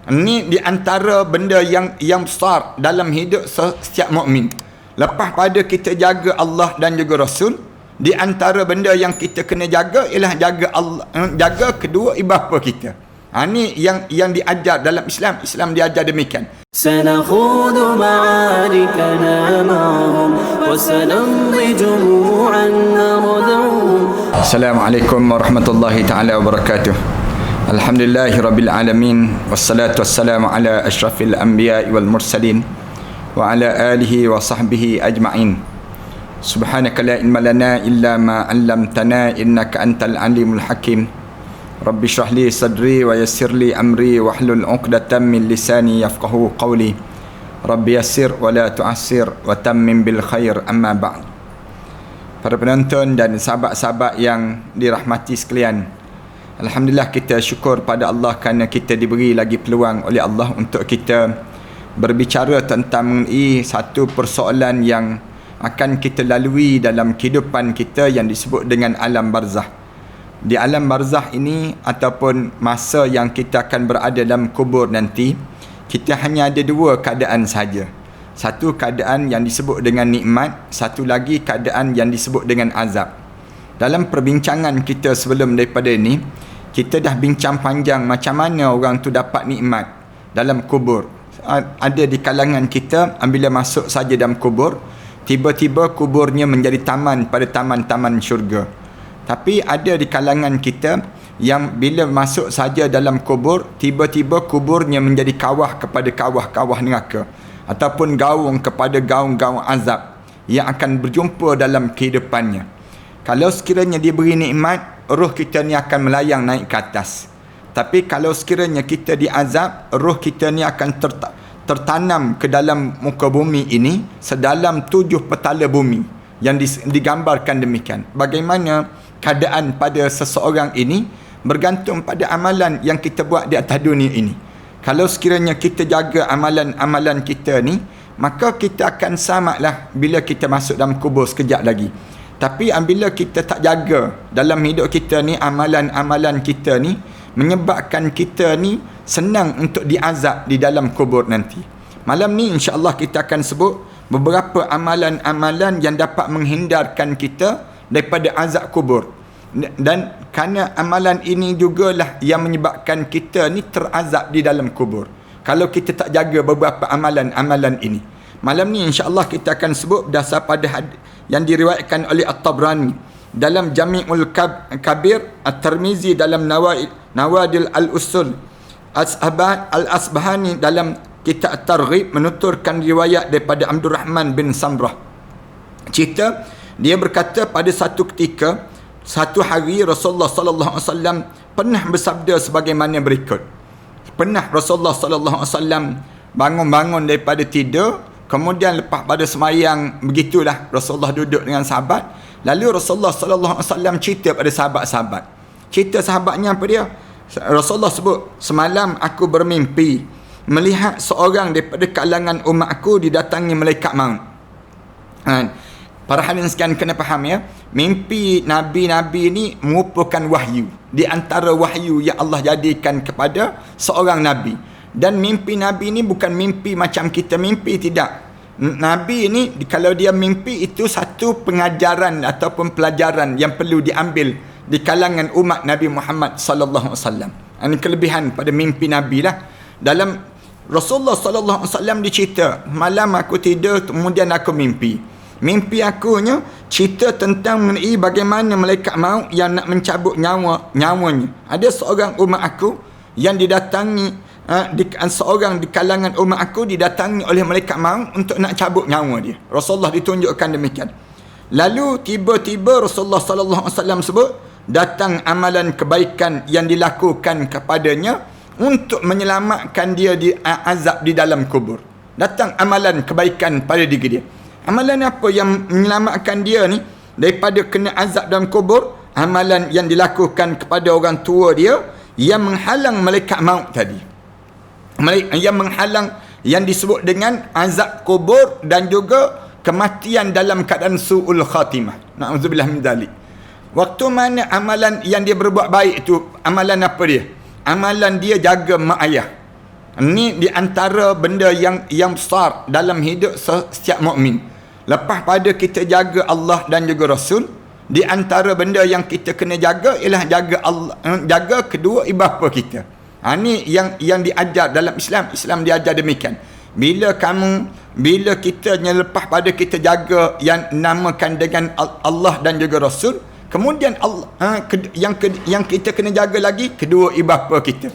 Ini di antara benda yang besar dalam hidup setiap mukmin. Lepas pada kita jaga Allah dan juga Rasul, di antara benda yang kita kena jaga ialah jaga Allah, jaga kedua ibu bapa kita. Ini yang diajar dalam Islam. Islam diajar demikian. سنخوض معاركنا معهم وسنمضي جموعا نردعهم. Assalamualaikum warahmatullahi taala wabarakatuh. Alhamdulillahi rabbil alamin, wassalatu wassalamu ala asyrafil anbiya'i wal mursalin wa ala alihi wa sahbihi ajma'in. Subhanaka la ilma lana illa ma 'allamtana innaka antal alimul hakim. Rabbi shrah li sadri wa yassir li amri wa hlul 'uqdatam min lisani yafqahu qawli. Rabbi yassir wa la tu'assir wa tammim bil khair, amma ba'd. Para penonton dan sahabat-sahabat yang dirahmati sekalian, alhamdulillah kita syukur pada Allah kerana kita diberi lagi peluang oleh Allah untuk kita berbicara tentang mengenai satu persoalan yang akan kita lalui dalam kehidupan kita yang disebut dengan alam barzah. Di alam barzah ini ataupun masa yang kita akan berada dalam kubur nanti, kita hanya ada dua keadaan saja. Satu keadaan yang disebut dengan nikmat, satu lagi keadaan yang disebut dengan azab. Dalam perbincangan kita sebelum daripada ini, kita dah bincang panjang macam mana orang tu dapat nikmat dalam kubur. Ada di kalangan kita, bila masuk saja dalam kubur, tiba-tiba kuburnya menjadi taman pada taman-taman syurga. Tapi ada di kalangan kita yang bila masuk saja dalam kubur, tiba-tiba kuburnya menjadi kawah kepada kawah-kawah neraka, ataupun gaung kepada gaung-gaung azab yang akan berjumpa dalam kehidupannya. Kalau sekiranya diberi nikmat, roh kita ni akan melayang naik ke atas. Tapi kalau sekiranya kita diazab, roh kita ni akan tertanam ke dalam muka bumi ini sedalam 7 petala bumi yang digambarkan demikian. Bagaimana keadaan pada seseorang ini bergantung pada amalan yang kita buat di atas dunia ini. Kalau sekiranya kita jaga amalan-amalan kita ni, maka kita akan selamatlah bila kita masuk dalam kubur sekejap lagi. Tapi apabila kita tak jaga dalam hidup kita ni, amalan-amalan kita ni menyebabkan kita ni senang untuk diazab di dalam kubur nanti. Malam ni insya-Allah kita akan sebut beberapa amalan-amalan yang dapat menghindarkan kita daripada azab kubur. Dan kerana amalan ini jugalah yang menyebabkan kita ni terazab di dalam kubur kalau kita tak jaga beberapa amalan-amalan ini. Malam ni insya-Allah kita akan sebut berdasar pada yang diriwayatkan oleh At-Tabrani dalam Jami'ul Kabir, At-Tirmizi dalam Nawadil Al-Usul, Al-Asbahani dalam Kitab At-Targhib menuturkan riwayat daripada Abdul Rahman bin Samrah. Cerita dia berkata, pada satu ketika, satu hari Rasulullah sallallahu alaihi wasallam pernah bersabda sebagaimana berikut. Pernah Rasulullah sallallahu alaihi wasallam bangun-bangun daripada tidur, kemudian lepas pada semayang, begitulah Rasulullah duduk dengan sahabat. Lalu Rasulullah sallallahu alaihi wasallam cerita pada sahabat-sahabat. Cerita sahabatnya apa dia? Rasulullah sebut, semalam aku bermimpi melihat seorang daripada kalangan umat aku didatangi malaikat maut. Para hadirin sekalian kena faham ya, mimpi nabi-nabi ni merupakan wahyu. Di antara wahyu yang Allah jadikan kepada seorang nabi. Dan mimpi nabi ni bukan mimpi macam kita mimpi, tidak. Nabi ni kalau dia mimpi, itu satu pengajaran ataupun pelajaran yang perlu diambil di kalangan umat Nabi Muhammad sallallahu alaihi wasallam. Ini kelebihan pada mimpi nabi lah. Dalam Rasulullah sallallahu alaihi wasallam dicerita, malam aku tidur kemudian aku mimpi. Mimpi akunya cerita tentang mengenai bagaimana malaikat maut yang nak mencabut nyawanya. Ada seorang umat aku yang didatangi, seorang di kalangan umat aku didatangi oleh malaikat maut untuk nak cabut nyawa dia. Rasulullah ditunjukkan demikian. Lalu tiba-tiba Rasulullah sallallahu alaihi wasallam sebut, datang amalan kebaikan yang dilakukan kepadanya untuk menyelamatkan dia di azab di dalam kubur. Datang amalan kebaikan pada diri dia. Amalan apa yang menyelamatkan dia ni daripada kena azab dalam kubur? Amalan yang dilakukan kepada orang tua dia yang menghalang malaikat maut tadi. Yang menghalang, yang disebut dengan azab kubur dan juga kematian dalam keadaan su'ul khatimah. Na'udzubillah min dzalik. Waktu mana amalan yang dia berbuat baik tu, amalan apa dia? Amalan dia jaga mak ayah. Ini di antara benda yang besar dalam hidup setiap mukmin. Lepas pada kita jaga Allah dan juga Rasul, di antara benda yang kita kena jaga ialah jaga Allah, jaga kedua ibu bapa kita. Ini yang diajar dalam Islam. Islam diajar demikian. Bila kita lepas pada kita jaga yang namakan dengan Allah dan juga Rasul, kemudian Allah yang kita kena jaga lagi kedua ibu bapa kita.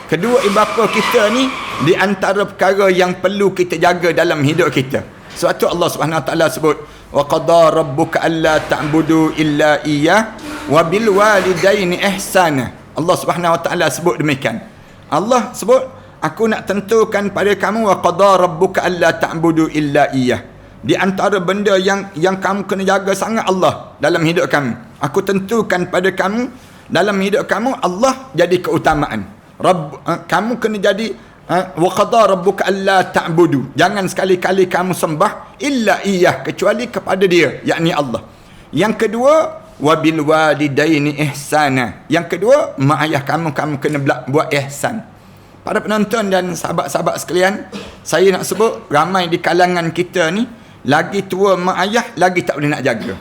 Kedua ibu bapa kita ni di antara perkara yang perlu kita jaga dalam hidup kita. Sebab tu Allah Subhanahu Wa Taala sebut, wa qada rabbuka alla ta'budu illa iyyah wa bil walidaini ihsana. Allah Subhanahu Wa Taala sebut demikian. Allah sebut, aku nak tentukan pada kamu wa qada rabbuka alla ta'budu illa iyyah. Di antara benda yang kamu kena jaga sangat Allah dalam hidup kamu. Aku tentukan pada kamu dalam hidup kamu Allah jadi keutamaan. Kamu kena jadi wa qada rabbuka alla ta'budu. Jangan sekali-kali kamu sembah illa iyyah, kecuali kepada dia, yakni Allah. Yang kedua, wa bil walidaini ihsana. Yang kedua, mak ayah kamu kena buat ihsan. Para penonton dan sahabat-sahabat sekalian, saya nak sebut ramai di kalangan kita ni lagi tua mak ayah lagi tak boleh nak jaga.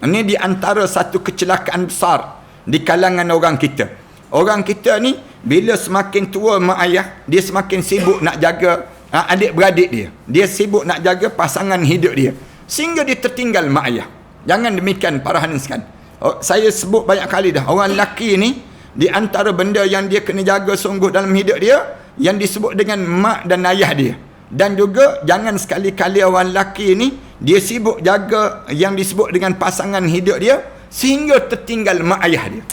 Ini di antara satu kecelakaan besar di kalangan orang kita. Orang kita ni bila semakin tua mak ayah, dia semakin sibuk nak jaga adik-beradik dia. Dia sibuk nak jaga pasangan hidup dia, sehingga dia tertinggal mak ayah. Jangan demikian para hadirin. Saya sebut banyak kali dah, orang lelaki ni di antara benda yang dia kena jaga sungguh dalam hidup dia yang disebut dengan mak dan ayah dia. Dan juga jangan sekali-kali orang lelaki ni dia sibuk jaga yang disebut dengan pasangan hidup dia sehingga tertinggal mak ayah dia.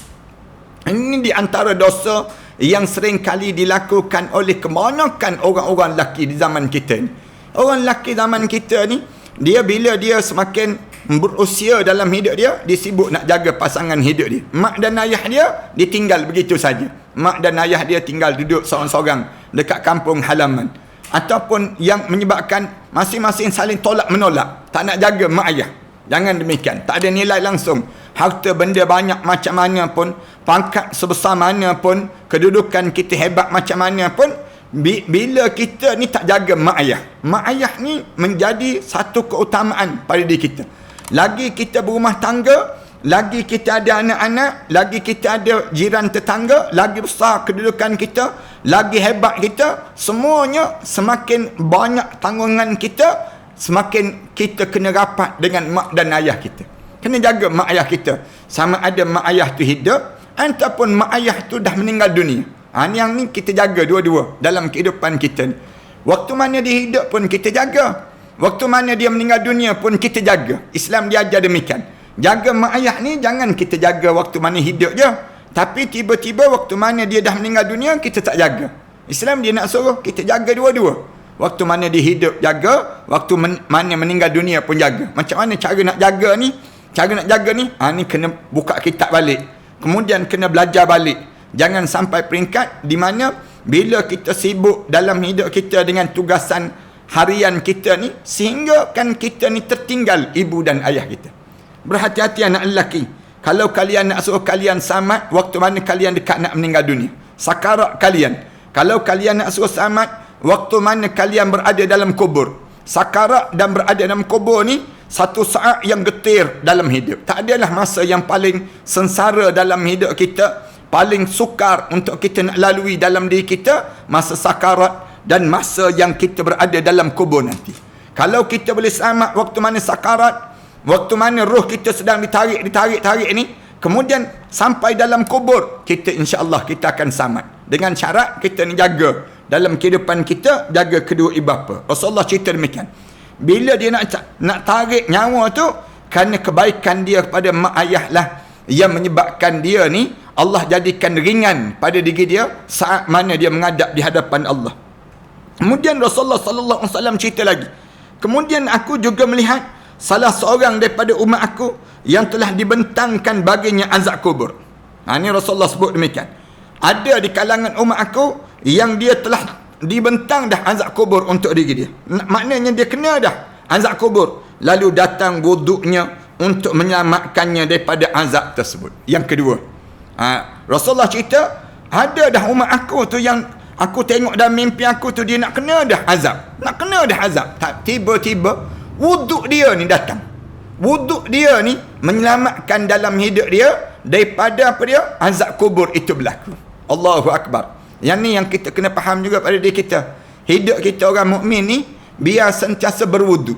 Ini di antara dosa yang sering kali dilakukan oleh kebanyakan orang-orang lelaki di zaman kita ni. Orang lelaki zaman kita ni, bila dia semakin berusia dalam hidup dia, dia sibuk nak jaga pasangan hidup dia. Mak dan ayah dia ditinggal begitu saja. Mak dan ayah dia tinggal duduk seorang-seorang dekat kampung halaman. Ataupun yang menyebabkan masing-masing saling tolak menolak, tak nak jaga mak ayah. Jangan demikian. Tak ada nilai langsung. Harta benda banyak macam mana pun, pangkat sebesar mana pun, kedudukan kita hebat macam mana pun, bila kita ni tak jaga mak ayah, mak ayah ni menjadi satu keutamaan pada diri kita. Lagi kita berumah tangga, lagi kita ada anak-anak, lagi kita ada jiran tetangga, lagi besar kedudukan kita, lagi hebat kita, semuanya semakin banyak tanggungan kita, semakin kita kena rapat dengan mak dan ayah kita. Kena jaga mak ayah kita. Sama ada mak ayah tu hidup ataupun mak ayah tu dah meninggal dunia. Yang ni kita jaga dua-dua dalam kehidupan kita ni. Waktu mana dia hidup pun kita jaga. Waktu mana dia meninggal dunia pun kita jaga. Islam dia ajar demikian. Jaga mak ayah ni jangan kita jaga waktu mana hidup je. Tapi tiba-tiba waktu mana dia dah meninggal dunia kita tak jaga. Islam dia nak suruh kita jaga dua-dua. Waktu mana dia hidup jaga, waktu mana meninggal dunia pun jaga. Macam mana cara nak jaga ni? Cara nak jaga ni, ni kena buka kitab balik. Kemudian kena belajar balik. Jangan sampai peringkat di mana bila kita sibuk dalam hidup kita dengan tugasan harian kita ni, sehingga kan kita ni tertinggal ibu dan ayah kita. Berhati-hati anak lelaki. Kalau kalian nak suruh kalian selamat, waktu mana kalian dekat nak meninggal dunia. Sakarat kalian. Kalau kalian nak suruh selamat, waktu mana kalian berada dalam kubur. Sakarat dan berada dalam kubur ni satu saat yang getir dalam hidup. Tak adalah masa yang paling sengsara dalam hidup kita, paling sukar untuk kita nak lalui dalam diri kita, masa sakarat dan masa yang kita berada dalam kubur nanti. Kalau kita boleh selamat waktu mana sakarat, waktu mana roh kita sedang ditarik ni, kemudian sampai dalam kubur, kita insya-Allah kita akan selamat. Dengan syarat kita ni jaga dalam kehidupan kita, jaga kedua ibu bapa. Rasulullah cerita demikian. Bila dia nak tarik nyawa tu, kerana kebaikan dia kepada mak ayah lah yang menyebabkan dia ni Allah jadikan ringan pada diri dia saat mana dia menghadap di hadapan Allah. Kemudian Rasulullah sallallahu alaihi wasallam cerita lagi. Kemudian aku juga melihat salah seorang daripada umat aku yang telah dibentangkan baginya azab kubur. Ini Rasulullah sebut demikian. Ada di kalangan umat aku yang dia telah dibentang dah azab kubur untuk diri dia. Maknanya dia kena dah azab kubur. Lalu datang wuduknya untuk menyelamatkannya daripada azab tersebut. Yang kedua, Rasulullah cerita, ada dah umat aku tu yang Aku tengok dalam mimpi aku tu dia nak kena dah azab. Nak kena dah azab. Tiba-tiba wuduk dia ni datang. Wuduk dia ni menyelamatkan dalam hidup dia daripada apa dia? Azab kubur itu berlaku. Allahu Akbar. Yang ni yang kita kena faham juga pada diri kita. Hidup kita orang mukmin ni biar sentiasa berwuduk.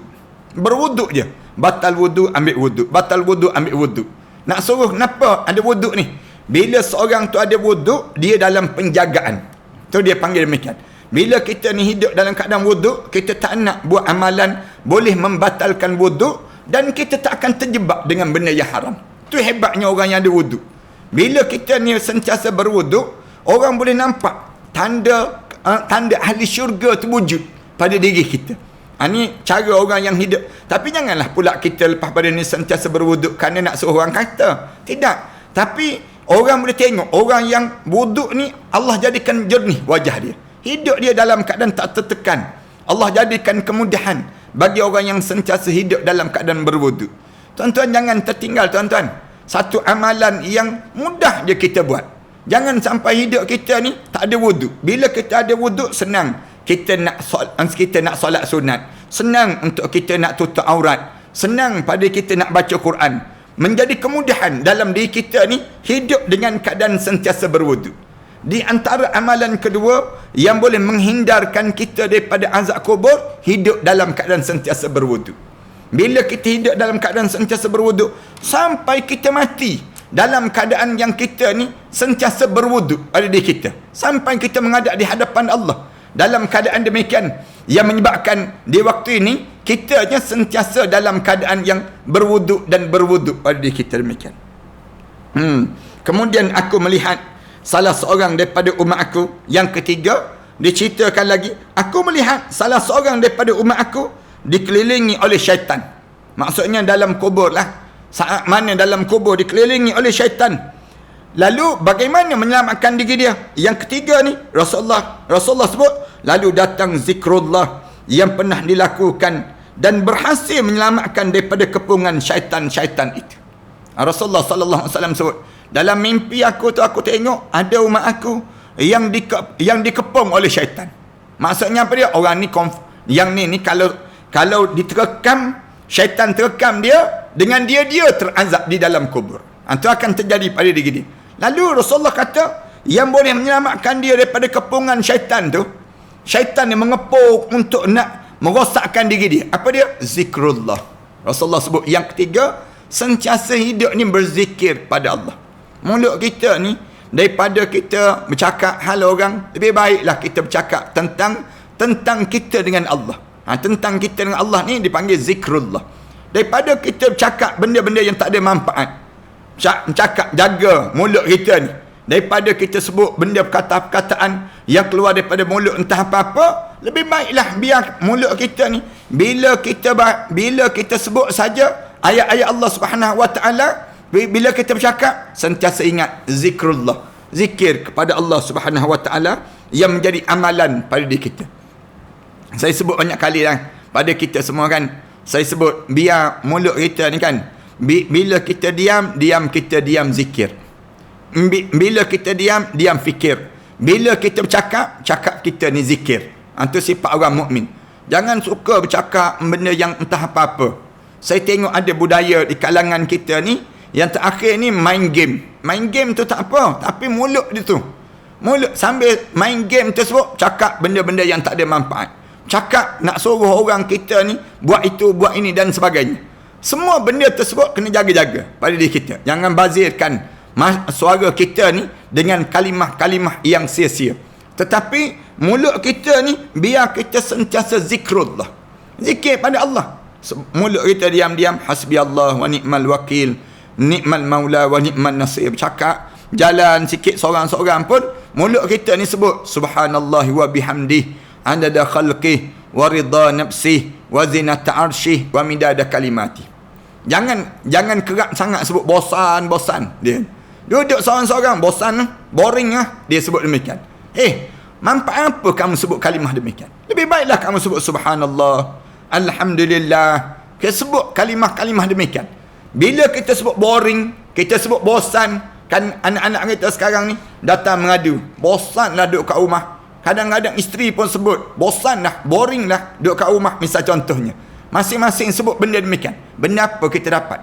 Berwuduk je. Batal wuduk, ambil wuduk. Batal wuduk, ambil wuduk. Nak suruh kenapa ada wuduk ni? Bila seorang tu ada wuduk, dia dalam penjagaan. Tu dia panggil demikian. Bila kita ni hidup dalam keadaan wuduk, kita tak nak buat amalan boleh membatalkan wuduk dan kita tak akan terjebak dengan benda yang haram. Tu hebatnya orang yang ada wuduk. Bila kita ni sentiasa berwuduk, orang boleh nampak tanda ahli syurga tu wujud pada diri kita. Ini cara orang yang hidup. Tapi janganlah pula kita lepas pada ni sentiasa berwuduk kerana nak suruh orang kata. Tidak. Tapi orang boleh tengok orang yang wuduk ni Allah jadikan jernih wajah dia. Hidup dia dalam keadaan tak tertekan. Allah jadikan kemudahan bagi orang yang sentiasa hidup dalam keadaan berwuduk. Tuan-tuan jangan tertinggal tuan-tuan. Satu amalan yang mudah je kita buat. Jangan sampai hidup kita ni tak ada wuduk. Bila kita ada wuduk senang. Kita nak solat sunat. Senang untuk kita nak tutup aurat. Senang pada kita nak baca Quran. Menjadi kemudahan dalam diri kita ni hidup dengan keadaan sentiasa berwuduk. Di antara amalan kedua yang boleh menghindarkan kita daripada azab kubur, hidup dalam keadaan sentiasa berwuduk. Bila kita hidup dalam keadaan sentiasa berwuduk sampai kita mati dalam keadaan yang kita ni sentiasa berwuduk pada diri kita, sampai kita menghadap di hadapan Allah dalam keadaan demikian, yang menyebabkan di waktu ini kita hanya sentiasa dalam keadaan yang berwuduk dan berwuduk pada diri kita demikian. Kemudian aku melihat salah seorang daripada umat aku, yang ketiga diceritakan lagi, aku melihat salah seorang daripada umat aku dikelilingi oleh syaitan. Maksudnya dalam kubur lah. Saat mana dalam kubur dikelilingi oleh syaitan. Lalu bagaimana menyelamatkan diri dia? Yang ketiga ni Rasulullah sebut, lalu datang zikrullah yang pernah dilakukan dan berhasil menyelamatkan daripada kepungan syaitan-syaitan itu. Rasulullah sallallahu alaihi wasallam sebut, dalam mimpi aku tu aku tengok ada umat aku yang dikepung oleh syaitan. Maksudnya apa dia? Orang ni yang ni kalau diterekam, syaitan terekam dia, dengan dia terazab di dalam kubur. Itu akan terjadi pada diri dia. Lalu Rasulullah kata, yang boleh menyelamatkan dia daripada kepungan syaitan tu, syaitan yang mengepung untuk nak merosakkan diri dia. Apa dia? Zikrullah. Rasulullah sebut yang ketiga, sentiasa hidup ni berzikir pada Allah. Mulut kita ni, daripada kita bercakap hal orang, lebih baiklah kita bercakap tentang kita dengan Allah. Tentang kita dengan Allah ni dipanggil zikrullah. Daripada kita bercakap benda-benda yang tak ada manfaat, cakap jaga mulut kita ni, daripada kita sebut benda perkataan yang keluar daripada mulut entah apa-apa, lebih baiklah biar mulut kita ni bila kita sebut saja ayat-ayat Allah Subhanahu Wa Taala, bila kita bercakap sentiasa ingat zikrullah, zikir kepada Allah Subhanahu Wa Taala yang menjadi amalan pada diri kita. Saya sebut banyak kali lah pada kita semua kan. Saya sebut biar mulut kita ni kan, bila kita diam kita diam zikir. Bila kita diam fikir. Bila kita bercakap, cakap kita ni zikir. Itu sifat orang mukmin. Jangan suka bercakap benda yang entah apa-apa. Saya tengok ada budaya di kalangan kita ni, yang terakhir ni main game. Main game tu tak apa, tapi mulut dia tu. Mulut sambil main game tersebut cakap benda-benda yang tak ada manfaat. Cakap nak suruh orang kita ni buat itu, buat ini dan sebagainya. Semua benda tersebut kena jaga-jaga pada diri kita. Jangan bazirkan suara kita ni dengan kalimah-kalimah yang sia-sia. Tetapi mulut kita ni biar kita sentiasa zikrullah. Zikir pada Allah. Mulut kita diam-diam hasbi Allah wa ni'mal wakil, ni'mal maula wa ni'mal nasir. Cakap jalan sikit seorang-seorang pun mulut kita ni sebut subhanallah wa bihamdih, adada khalqih wa ridha nafsih wa zinata arsyih wa midada kalimati. Jangan kerak sangat sebut bosan dia. Duduk seorang-seorang bosan, boring lah dia sebut demikian. Manfaat apa kamu sebut kalimah demikian? Lebih baiklah kamu sebut subhanallah, alhamdulillah. Kita sebut kalimah-kalimah demikian. Bila kita sebut boring, kita sebut bosan, kan anak-anak kita sekarang ni datang mengadu, bosanlah duduk kat rumah. Kadang-kadang isteri pun sebut, bosan dah, boring dah duduk kat rumah, misal contohnya. Masing-masing sebut benda demikian. Benda apa kita dapat?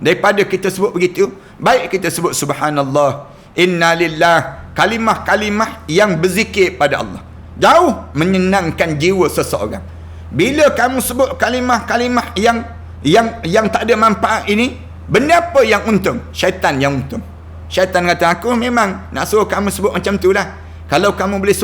Daripada kita sebut begitu, baik kita sebut subhanallah, inna lillah, kalimah-kalimah yang berzikir pada Allah. Jauh menyenangkan jiwa seseorang. Bila kamu sebut kalimah-kalimah yang tak ada manfaat ini, benda apa yang untung? Syaitan yang untung. Syaitan kata, aku memang nak suruh kamu sebut macam tu lah. Kalau kamu boleh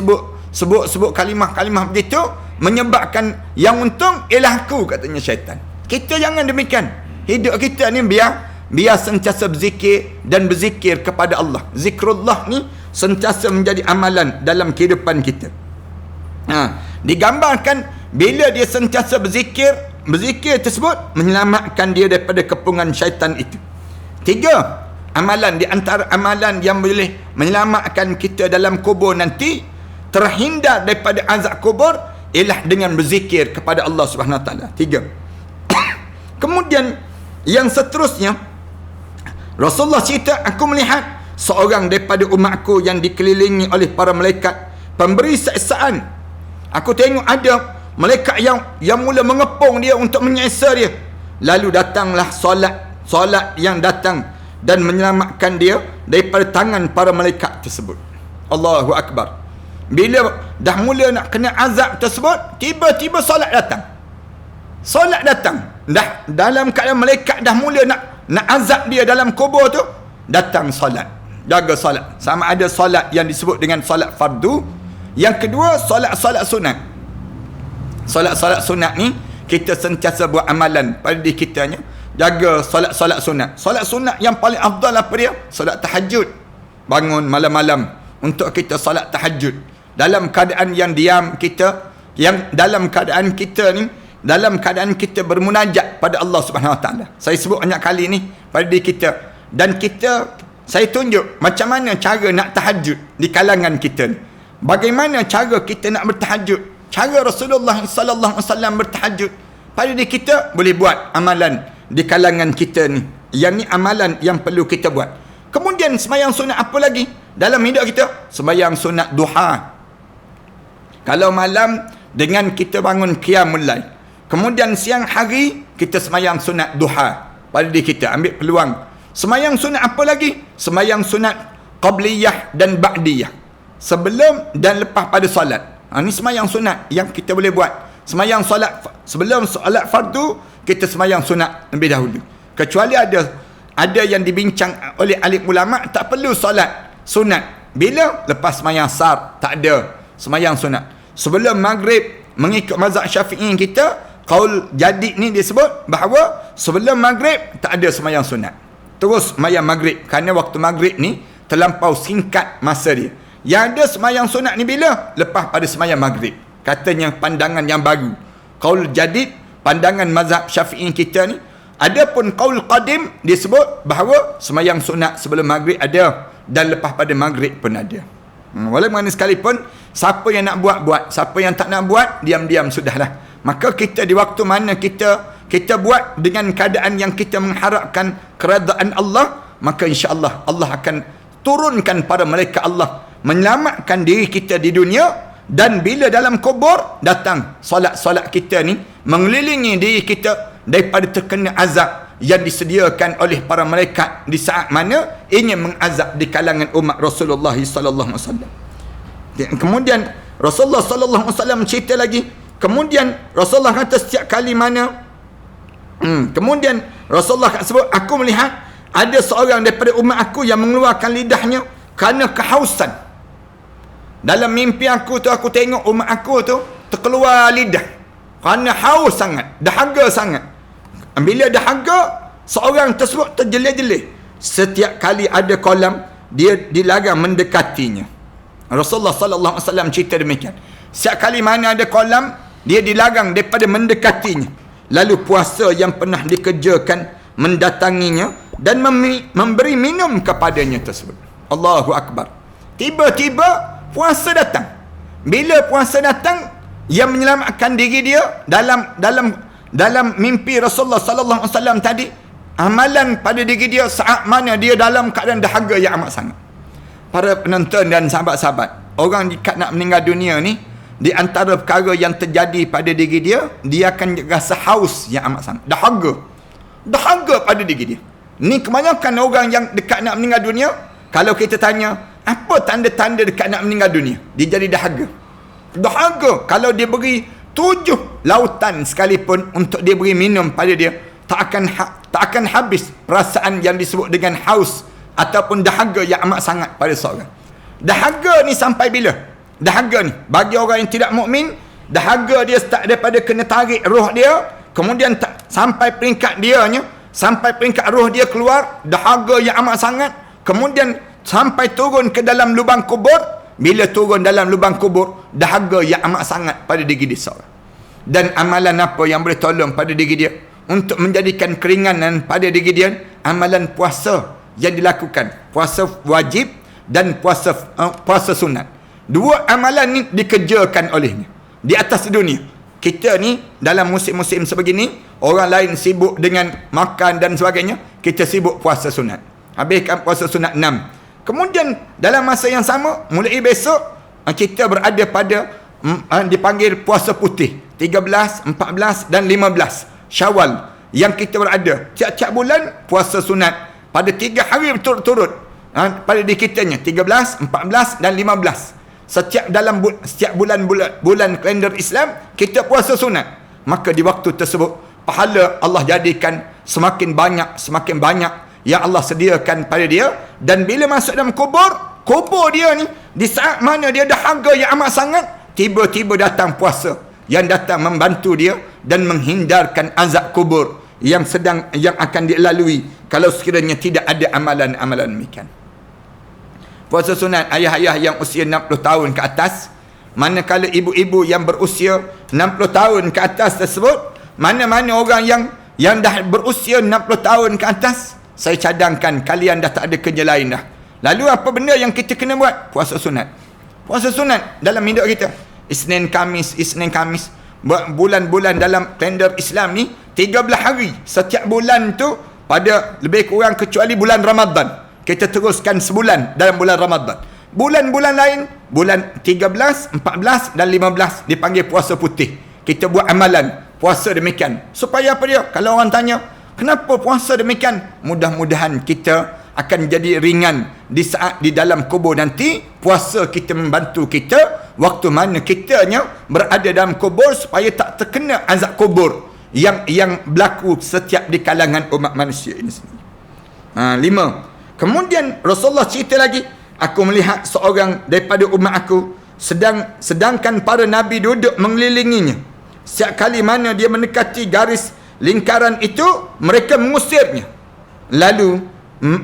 sebut kalimah-kalimah begitu, menyebabkan yang untung ialah aku, katanya syaitan. Kita jangan demikian. Hidup kita ni biar sentiasa berzikir dan berzikir kepada Allah. Zikrullah ni sentiasa menjadi amalan dalam kehidupan kita. Digambarkan bila dia sentiasa berzikir tersebut menyelamatkan dia daripada kepungan syaitan itu. 3 amalan, di antara amalan yang boleh menyelamatkan kita dalam kubur nanti, terhindar daripada azab kubur, ialah dengan berzikir kepada Allah Subhanahu Wa Taala. 3. Kemudian yang seterusnya, Rasulullah cerita, aku melihat seorang daripada umatku yang dikelilingi oleh para malaikat pemberi siksaan. Aku tengok ada malaikat yang mula mengepung dia untuk menyiksa dia. Lalu datanglah solat yang datang dan menyelamatkan dia daripada tangan para malaikat tersebut. Allahu Akbar. Bila dah mula nak kena azab tersebut, tiba-tiba solat datang. Dah dalam keadaan malaikat dah mula nak azab dia dalam kubur tu, datang solat. Jaga solat. Sama ada solat yang disebut dengan solat fardu. Yang kedua, solat sunat. Solat sunat ni kita sentiasa buat amalan pada diri kitanya. Jaga solat sunat. Solat sunat yang paling afdal apa dia? Solat tahajud. Bangun malam-malam untuk kita solat tahajud. Dalam keadaan yang diam kita, yang dalam keadaan kita ni, dalam keadaan kita bermunajat pada Allah Subhanahu Wa Taala. Saya sebut banyak kali ni pada diri kita, dan saya tunjuk macam mana cara nak tahajud di kalangan kita ni. Bagaimana cara kita nak bertahajud? Cara Rasulullah sallallahu alaihi wasallam bertahajud. Pada diri kita boleh buat amalan di kalangan kita ni. Yang ni amalan yang perlu kita buat. Kemudian sembahyang sunat apa lagi dalam hidup kita? Sembahyang sunat duha. Kalau malam dengan kita bangun qiyamul lail. Kemudian siang hari kita sembahyang sunat duha. Pada diri kita ambil peluang. Sembahyang sunat apa lagi? Sembahyang sunat qabliyah dan ba'diyah. Sebelum dan lepas pada solat. Ini sembahyang sunat yang kita boleh buat. Sembahyang solat sebelum solat fardu, kita sembahyang sunat lebih dahulu. Kecuali ada yang dibincang oleh alim ulama, tak perlu solat sunat. Bila? Lepas sembahyang asar, tak ada sembahyang sunat. Sebelum maghrib, mengikut mazhab Syafi'i kita, qaul jadid ni dia sebut bahawa sebelum maghrib tak ada sembahyang sunat. Terus sembahyang maghrib, kerana waktu maghrib ni terlampau singkat masa dia. Yang ada sembahyang sunat ni bila? Lepas pada sembahyang maghrib. Katanya pandangan yang baru. Qaul jadid, pandangan mazhab Syafi'i kita ni. Adapun qaul qadim, dia sebut bahawa sembahyang sunat sebelum maghrib ada, dan lepas pada maghrib pun ada. Walaupun mana sekalipun, siapa yang nak buat, siapa yang tak nak buat, diam-diam sudahlah. Maka kita di waktu mana kita buat dengan keadaan yang kita mengharapkan keredaan Allah, maka insya-Allah Allah akan turunkan para malaikat Allah menyelamatkan diri kita di dunia. Dan bila dalam kubur datang solat-solat kita ni mengelilingi diri kita daripada terkena azab yang disediakan oleh para malaikat di saat mana ingin mengazab di kalangan umat Rasulullah sallallahu alaihi wasallam. Kemudian Rasulullah sallallahu alaihi wasallam cerita lagi. Kemudian Rasulullah kata setiap kali mana kemudian Rasulullah sebut, aku melihat ada seorang daripada umat aku yang mengeluarkan lidahnya kerana kehausan. Dalam mimpi aku tu, aku tengok umat aku tu terkeluar lidah kerana haus sangat, dahaga sangat. Bila dahaga, seorang tersebut terjelih-jelih. Setiap kali ada kolam, dia dilarang mendekatinya. Rasulullah sallallahu alaihi wasallam cerita demikian. Setiap kali mana ada kolam, dia dilarang daripada mendekatinya. Lalu puasa yang pernah dikerjakan mendatanginya dan memberi minum kepadanya tersebut. Allahu Akbar. Tiba-tiba puasa datang. Bila puasa datang, yang menyelamatkan diri dia dalam mimpi Rasulullah sallallahu alaihi wasallam tadi, amalan pada diri dia saat mana dia dalam keadaan dahaga yang amat sangat. Para penonton dan sahabat-sahabat, orang dekat nak meninggal dunia ni, di antara perkara yang terjadi pada diri dia, dia akan rasa haus yang amat sangat. Dahaga pada diri dia. Ni kebanyakan orang yang dekat nak meninggal dunia, kalau kita tanya, apa tanda-tanda dekat nak meninggal dunia? Dia jadi dahaga. Kalau dia beri 7 lautan sekalipun untuk dia beri minum pada dia, tak akan habis perasaan yang disebut dengan haus ataupun dahaga yang amat sangat pada seorang. Dahaga ni sampai bila? Dahaga ni bagi orang yang tidak mukmin, dahaga dia start daripada kena tarik roh dia, kemudian sampai peringkat roh dia keluar, dahaga yang amat sangat, kemudian sampai turun ke dalam lubang kubur. Bila turun dalam lubang kubur, dahaga yang amat sangat pada diri dia seorang. Dan amalan apa yang boleh tolong pada diri dia untuk menjadikan keringanan pada diri dia? Amalan puasa yang dilakukan, puasa wajib dan puasa sunat. Dua amalan ni dikerjakan olehnya di atas dunia. Kita ni dalam musim-musim sebegini, orang lain sibuk dengan makan dan sebagainya, kita sibuk puasa sunat. Habiskan puasa sunat 6. Kemudian dalam masa yang sama, mulai besok kita berada pada dipanggil puasa putih 13, 14 dan 15 Syawal, yang kita berada tiap-tiap bulan puasa sunat pada 3 hari berturut-turut pada diri kitanya, 13, 14 dan 15. Setiap bulan kalender Islam kita puasa sunat. Maka di waktu tersebut pahala Allah jadikan semakin banyak yang Allah sediakan pada dia. Dan bila masuk dalam kubur dia ni, di saat mana dia dahaga yang amat sangat, tiba-tiba datang puasa yang datang membantu dia dan menghindarkan azab kubur yang akan dilalui kalau sekiranya tidak ada amalan-amalan demikian. Puasa sunat ayah-ayah yang usia 60 tahun ke atas, manakala ibu-ibu yang berusia 60 tahun ke atas tersebut, mana-mana orang yang dah berusia 60 tahun ke atas, saya cadangkan kalian dah tak ada kerja lain dah. Lalu apa benda yang kita kena buat? Puasa sunat. Puasa sunat dalam hidup kita. Isnin Kamis. Bulan-bulan dalam kalender Islam ni 13 hari. Setiap bulan tu pada lebih kurang kecuali bulan Ramadan. Kita teruskan sebulan dalam bulan Ramadan. Bulan-bulan lain, bulan 13, 14 dan 15 dipanggil puasa putih. Kita buat amalan puasa demikian. Supaya apa dia? Kalau orang tanya, kenapa puasa demikian? Mudah-mudahan kita akan jadi ringan di saat di dalam kubur nanti. Puasa kita membantu kita waktu mana kitanya berada dalam kubur supaya tak terkena azab kubur yang berlaku setiap di kalangan umat manusia ini sendiri. 5. Kemudian Rasulullah cerita lagi, aku melihat seorang daripada umat aku sedangkan para nabi duduk mengelilinginya. Setiap kali mana dia mendekati garis lingkaran itu, mereka mengusirnya. Lalu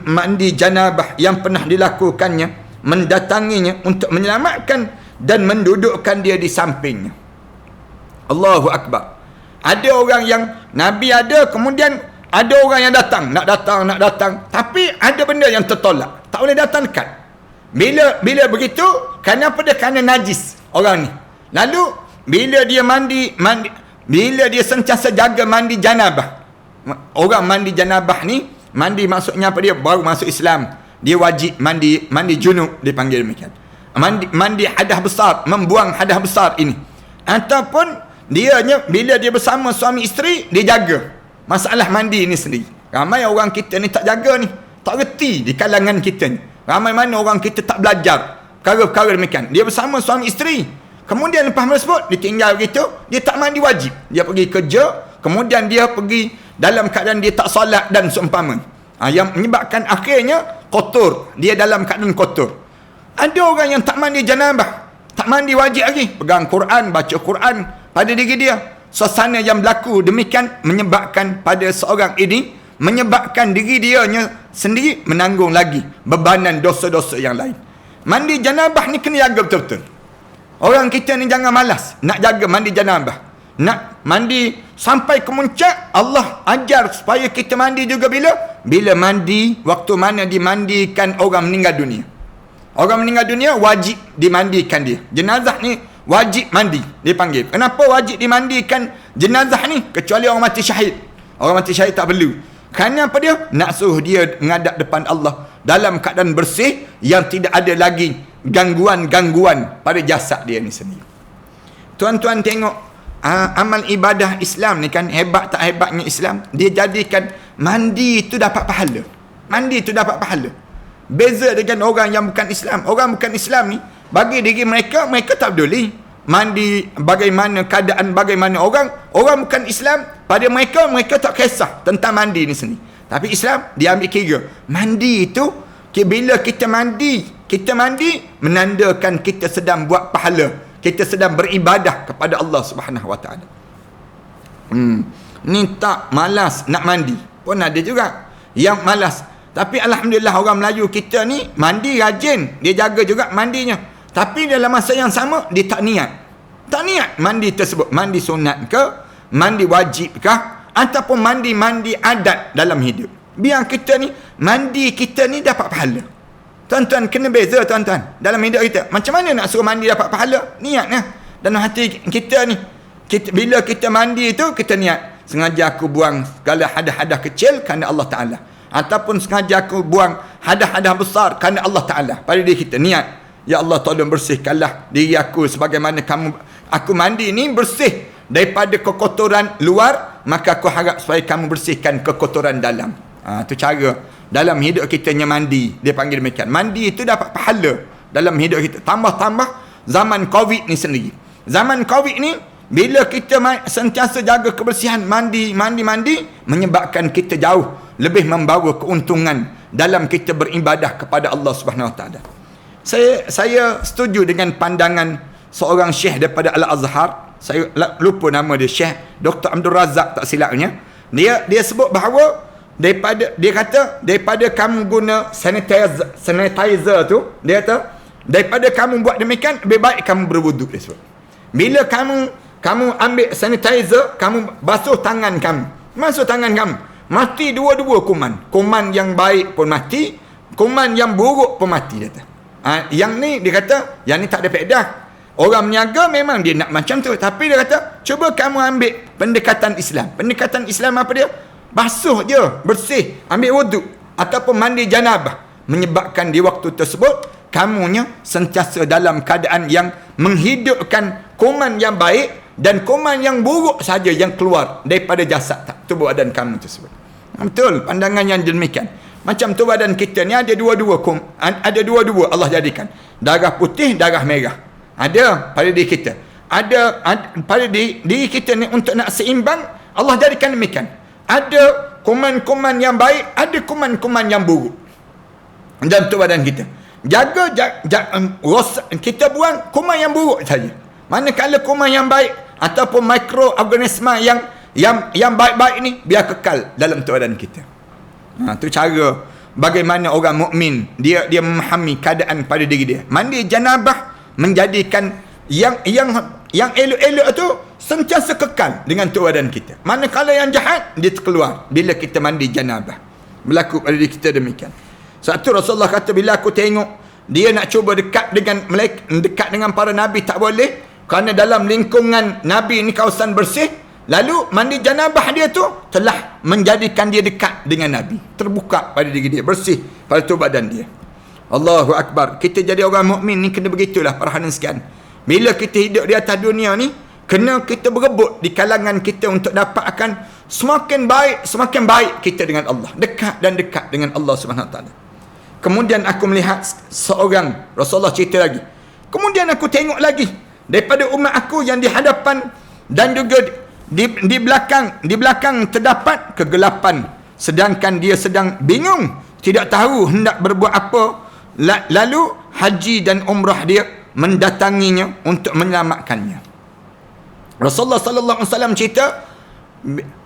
mandi janabah yang pernah dilakukannya mendatanginya untuk menyelamatkan dan mendudukkan dia di sampingnya. Allahu Akbar. Ada orang yang Nabi ada, kemudian ada orang yang nak datang, tapi ada benda yang tertolak, tak boleh datang dekat. Bila begitu, kerana apa dia? Kerana najis orang ni. Lalu bila dia mandi bila dia sentiasa jaga mandi janabah. Orang mandi janabah ni, mandi maksudnya apa dia? Baru masuk Islam, dia wajib mandi junub, dipanggil demikian. Mandi hadas besar, membuang hadas besar ini. Ataupun bila dia bersama suami isteri, dia jaga masalah mandi ini sendiri. Ramai orang kita ni tak jaga ni, tak reti di kalangan kita ni. Ramai mana orang kita tak belajar perkara-perkara demikian. Dia bersama suami isteri, kemudian lepas tersebut dia tinggal begitu, dia tak mandi wajib. Dia pergi kerja, kemudian dia pergi dalam keadaan dia tak solat dan seumpama. Yang menyebabkan akhirnya kotor, dia dalam keadaan kotor. Ada orang yang tak mandi janabah, tak mandi wajib lagi, pegang Quran, baca Quran pada diri dia. Suasana yang berlaku demikian menyebabkan pada seorang ini, menyebabkan diri dia sendiri menanggung lagi bebanan dosa-dosa yang lain. Mandi janabah ni kena jaga betul-betul. Orang kita ni jangan malas nak jaga mandi janabah. Nak mandi sampai ke muncak, Allah ajar supaya kita mandi juga bila mandi, waktu mana dimandikan orang meninggal dunia. Orang meninggal dunia wajib dimandikan dia. Jenazah ni wajib mandi, dipanggil. Kenapa wajib dimandikan jenazah ni? Kecuali orang mati syahid. Orang mati syahid tak perlu. Kerana apa dia? Nak suruh dia menghadap depan Allah dalam keadaan bersih, yang tidak ada lagi gangguan-gangguan pada jasad dia ni sendiri. Tuan-tuan tengok amal ibadah Islam ni kan, hebat tak hebatnya Islam. Dia jadikan mandi itu dapat pahala. Mandi itu dapat pahala. Beza dengan orang yang bukan Islam. Orang bukan Islam ni, bagi diri mereka tak peduli mandi bagaimana keadaan, bagaimana orang bukan Islam, pada mereka tak kisah tentang mandi ni sendiri. Tapi Islam dia ambil kira mandi itu, bila kita mandi menandakan kita sedang buat pahala, kita sedang beribadah kepada Allah Subhanahu Wa Taala. Ni tak malas nak mandi pun ada juga yang malas. Tapi alhamdulillah orang Melayu kita ni mandi rajin, dia jaga juga mandinya. Tapi dalam masa yang sama dia tak niat mandi tersebut, mandi sunat ke, mandi wajib ke, ataupun mandi adat dalam hidup. Biar kita ni mandi kita ni dapat pahala. Tuan-tuan kena beza tuan-tuan dalam hidup kita. Macam mana nak suruh mandi dapat pahala? Niatlah dalam hati kita ni. Bila kita mandi itu kita niat, sengaja aku buang segala hadas-hadas kecil kerana Allah Taala, ataupun sengaja aku buang hadas-hadas besar kerana Allah Taala. Pada diri kita niat, ya Allah tolong bersihkanlah diri aku sebagaimana aku mandi ni bersih daripada kekotoran luar, maka aku harap supaya kamu bersihkan kekotoran dalam. Itu cara dalam hidup kita mandi. Dia panggil demikian. Mandi itu dapat pahala dalam hidup kita. Tambah-tambah zaman Covid ni sendiri. Zaman Covid ni, bila kita sentiasa jaga kebersihan, mandi, menyebabkan kita jauh lebih membawa keuntungan dalam kita beribadah kepada Allah Subhanahu Wa Taala. Saya setuju dengan pandangan seorang syekh daripada Al-Azhar. Saya lupa nama dia, Syekh Dr. Abdul Razak tak silapnya. Dia sebut bahawa daripada kamu guna sanitizer tu, dia kata daripada kamu buat demikian, lebih baik kamu berwuduk. Dia sebut, bila kamu ambil sanitizer, kamu basuh tangan kamu, mati dua-dua kuman yang baik pun mati, kuman yang buruk pun mati. Dia kata yang ni, dia kata yang ni tak ada faedah. Orang meniaga memang dia nak macam tu, tapi dia kata cuba kamu ambil pendekatan Islam apa dia? Basuh je, bersih, ambil wuduk ataupun mandi janabah, menyebabkan di waktu tersebut kamunya sentiasa dalam keadaan yang menghidupkan kuman yang baik, dan kuman yang buruk saja yang keluar daripada jasad tubuh badan kamu tersebut. Betul pandangan yang demikian. Macam tubuh badan kita ni ada dua-dua Allah jadikan. Darah putih, darah merah. Ada pada diri kita. Ada pada diri kita ni, untuk nak seimbang Allah jadikan demikian. Ada kuman-kuman yang baik, ada kuman-kuman yang buruk dalam tubuh badan kita. Kita buang kuman yang buruk saja. Manakala kuman yang baik ataupun mikroorganisma yang baik-baik ni biar kekal dalam tubuh badan kita. Itu cara bagaimana orang mukmin dia memahami keadaan pada diri dia. Mandi janabah menjadikan yang elok-elok tu sentiasa kekal dengan tubuh badan kita. Manakala yang jahat dia terkeluar bila kita mandi janabah. Berlaku pada diri kita demikian. Satu Rasulullah kata, bila aku tengok dia nak cuba dekat dengan para nabi, tak boleh, kerana dalam lingkungan nabi ni kawasan bersih. Lalu mandi janabah dia tu telah menjadikan dia dekat dengan nabi, terbuka pada diri dia, bersih pada tubuh badan dia. Allahu Akbar. Kita jadi orang mukmin ni kena begitulah para hadirin sekalian. Bila kita hidup di atas dunia ni, kena kita berebut di kalangan kita untuk dapatkan semakin baik kita dengan Allah, dekat dengan Allah Subhanahu Wa Taala. Kemudian aku melihat seorang, Rasulullah cerita lagi, kemudian aku tengok lagi daripada umat aku yang di hadapan dan juga di belakang terdapat kegelapan, sedangkan dia sedang bingung, tidak tahu hendak berbuat apa. Lalu haji dan umrah dia mendatanginya untuk menyelamatkannya. Rasulullah sallallahu alaihi wasallam cerita,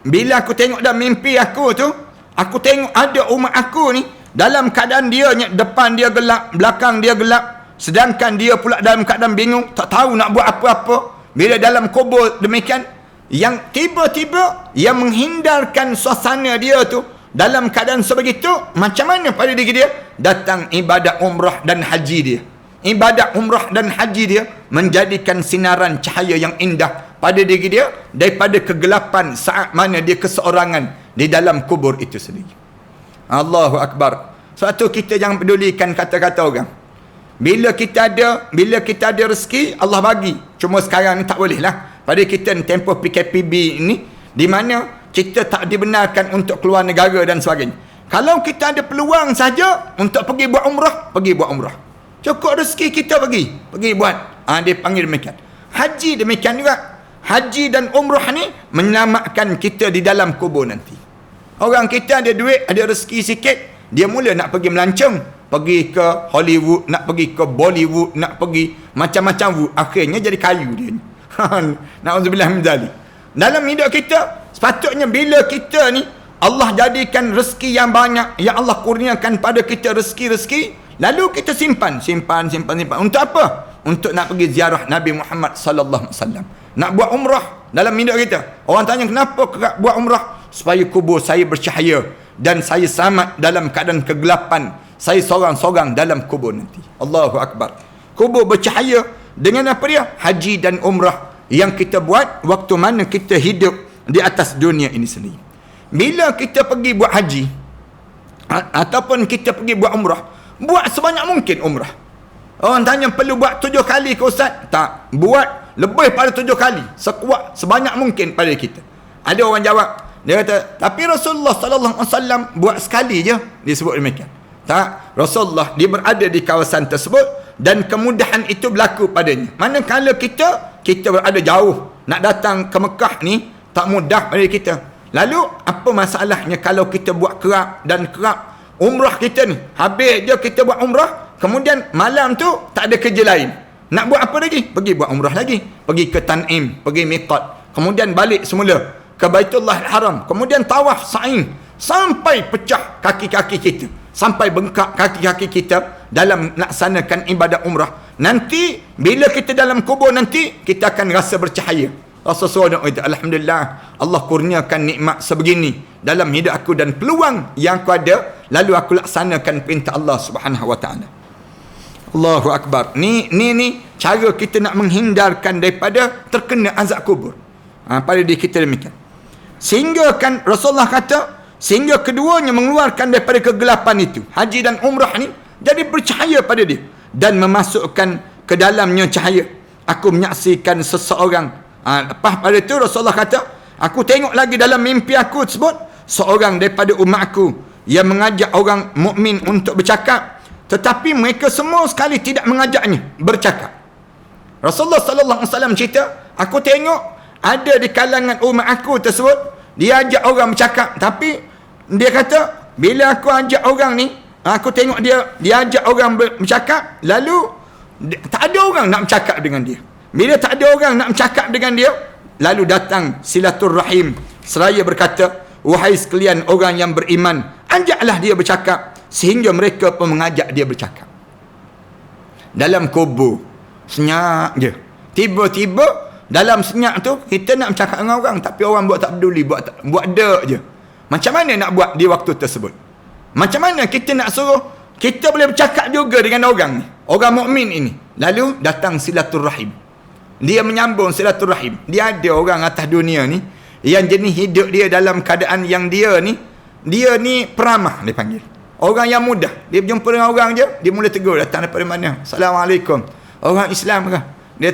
bila aku tengok dalam mimpi aku tu, aku tengok ada umat aku ni dalam keadaan dia depan dia gelap, belakang dia gelap, sedangkan dia pula dalam keadaan bingung, tak tahu nak buat apa-apa. Bila dalam kubur demikian, yang tiba-tiba yang menghindarkan suasana dia tu dalam keadaan sebegitu, macam mana pada diri dia? Datang ibadat umrah dan haji dia. Ibadat umrah dan haji dia menjadikan sinaran cahaya yang indah pada diri dia daripada kegelapan saat mana dia keseorangan di dalam kubur itu sendiri. Allahu Akbar. Suatu kita jangan pedulikan kata-kata orang. Bila kita ada rezeki, Allah bagi. Cuma sekarang ni tak boleh lah. Pada kita ni tempoh PKPB ini, di mana kita tak dibenarkan untuk keluar negara dan sebagainya. Kalau kita ada peluang saja untuk pergi buat umrah, pergi buat umrah. Cukup rezeki kita pergi buat. Dia panggil demikian. Haji demikian juga. Haji dan umrah ni menyelamatkan kita di dalam kubur nanti. Orang kita ada duit, ada rezeki sikit, dia mula nak pergi melancong, pergi ke Hollywood, nak pergi ke Bollywood, nak pergi macam-macam wood. Akhirnya jadi kayu dia. Na'udzubillah min dzalik. Dalam hidup kita, sepatutnya bila kita ni Allah jadikan rezeki yang banyak, yang Allah kurniakan pada kita rezeki-rezeki, lalu kita simpan. Untuk apa? Untuk nak pergi ziarah Nabi Muhammad sallallahu alaihi wasallam. Nak buat umrah dalam hidup kita. Orang tanya, kenapa buat umrah? Supaya kubur saya bercahaya dan saya selamat dalam keadaan kegelapan. Saya sorang-sorang dalam kubur nanti. Allahu Akbar. Kubur bercahaya dengan apa dia? Haji dan umrah yang kita buat waktu mana kita hidup di atas dunia ini sendiri. Bila kita pergi buat haji ataupun kita pergi buat umrah, buat sebanyak mungkin umrah. Orang tanya, perlu buat 7 kali ke Ustaz? Tak. Buat lebih pada 7 kali. Sekuat, sebanyak mungkin pada kita. Ada orang jawab, dia kata, tapi Rasulullah sallallahu alaihi wasallam buat sekali je. Dia sebut demikian. Tak. Rasulullah, dia berada di kawasan tersebut dan kemudahan itu berlaku padanya. Manakala kita berada jauh, nak datang ke Mekah ni tak mudah pada kita. Lalu apa masalahnya kalau kita buat kerap umrah kita ni, habis je kita buat umrah, kemudian malam tu tak ada kerja lain. Nak buat apa lagi? Pergi buat umrah lagi. Pergi ke Tan'im, pergi miqat. Kemudian balik semula ke Baitullah Haram. Kemudian tawaf sa'i sampai pecah kaki-kaki kita. Sampai bengkak kaki-kaki kita dalam melaksanakan ibadat umrah. Nanti bila kita dalam kubur nanti, kita akan rasa bercahaya. Rasulullah SAW, alhamdulillah, Allah kurniakan nikmat sebegini dalam hidup aku dan peluang yang aku ada, lalu aku laksanakan perintah Allah Subhanahu wa taala. Allahu Akbar. Ni cara kita nak menghindarkan daripada terkena azab kubur. Pada diri kita demikian. Sehingga kan Rasulullah kata, sehingga keduanya mengeluarkan daripada kegelapan itu. Haji dan umrah ni jadi bercahaya pada dia dan memasukkan ke dalamnya cahaya. Aku menyaksikan seseorang. Lepas pada itu Rasulullah kata, aku tengok lagi dalam mimpi aku tersebut seorang daripada umatku yang mengajak orang mukmin untuk bercakap, tetapi mereka semua sekali tidak mengajaknya bercakap. Rasulullah sallallahu alaihi wasallam cerita, aku tengok ada di kalangan umat aku tersebut, dia ajak orang bercakap, tapi dia kata bila aku ajak orang ni, aku tengok dia ajak orang bercakap, lalu tak ada orang nak bercakap dengan dia. Bila tak ada orang nak bercakap dengan dia, lalu datang silaturrahim seraya berkata, wahai sekalian orang yang beriman, ajaklah dia bercakap, sehingga mereka pun mengajak dia bercakap. Dalam kubur senyap je, tiba-tiba dalam senyap tu kita nak bercakap dengan orang, tapi orang buat tak peduli, buat dek je. Macam mana nak buat di waktu tersebut? Macam mana kita nak suruh kita boleh bercakap juga dengan orang ni, orang mukmin ini? Lalu datang silaturrahim, dia menyambung silaturrahim. Dia ada orang atas dunia ni yang jenis hidup dia dalam keadaan yang dia ni peramah, dia panggil. Orang yang mudah, dia berjumpa dengan orang je, dia mula tegur, datang daripada mana? Assalamualaikum. Orang Islam ke? Dia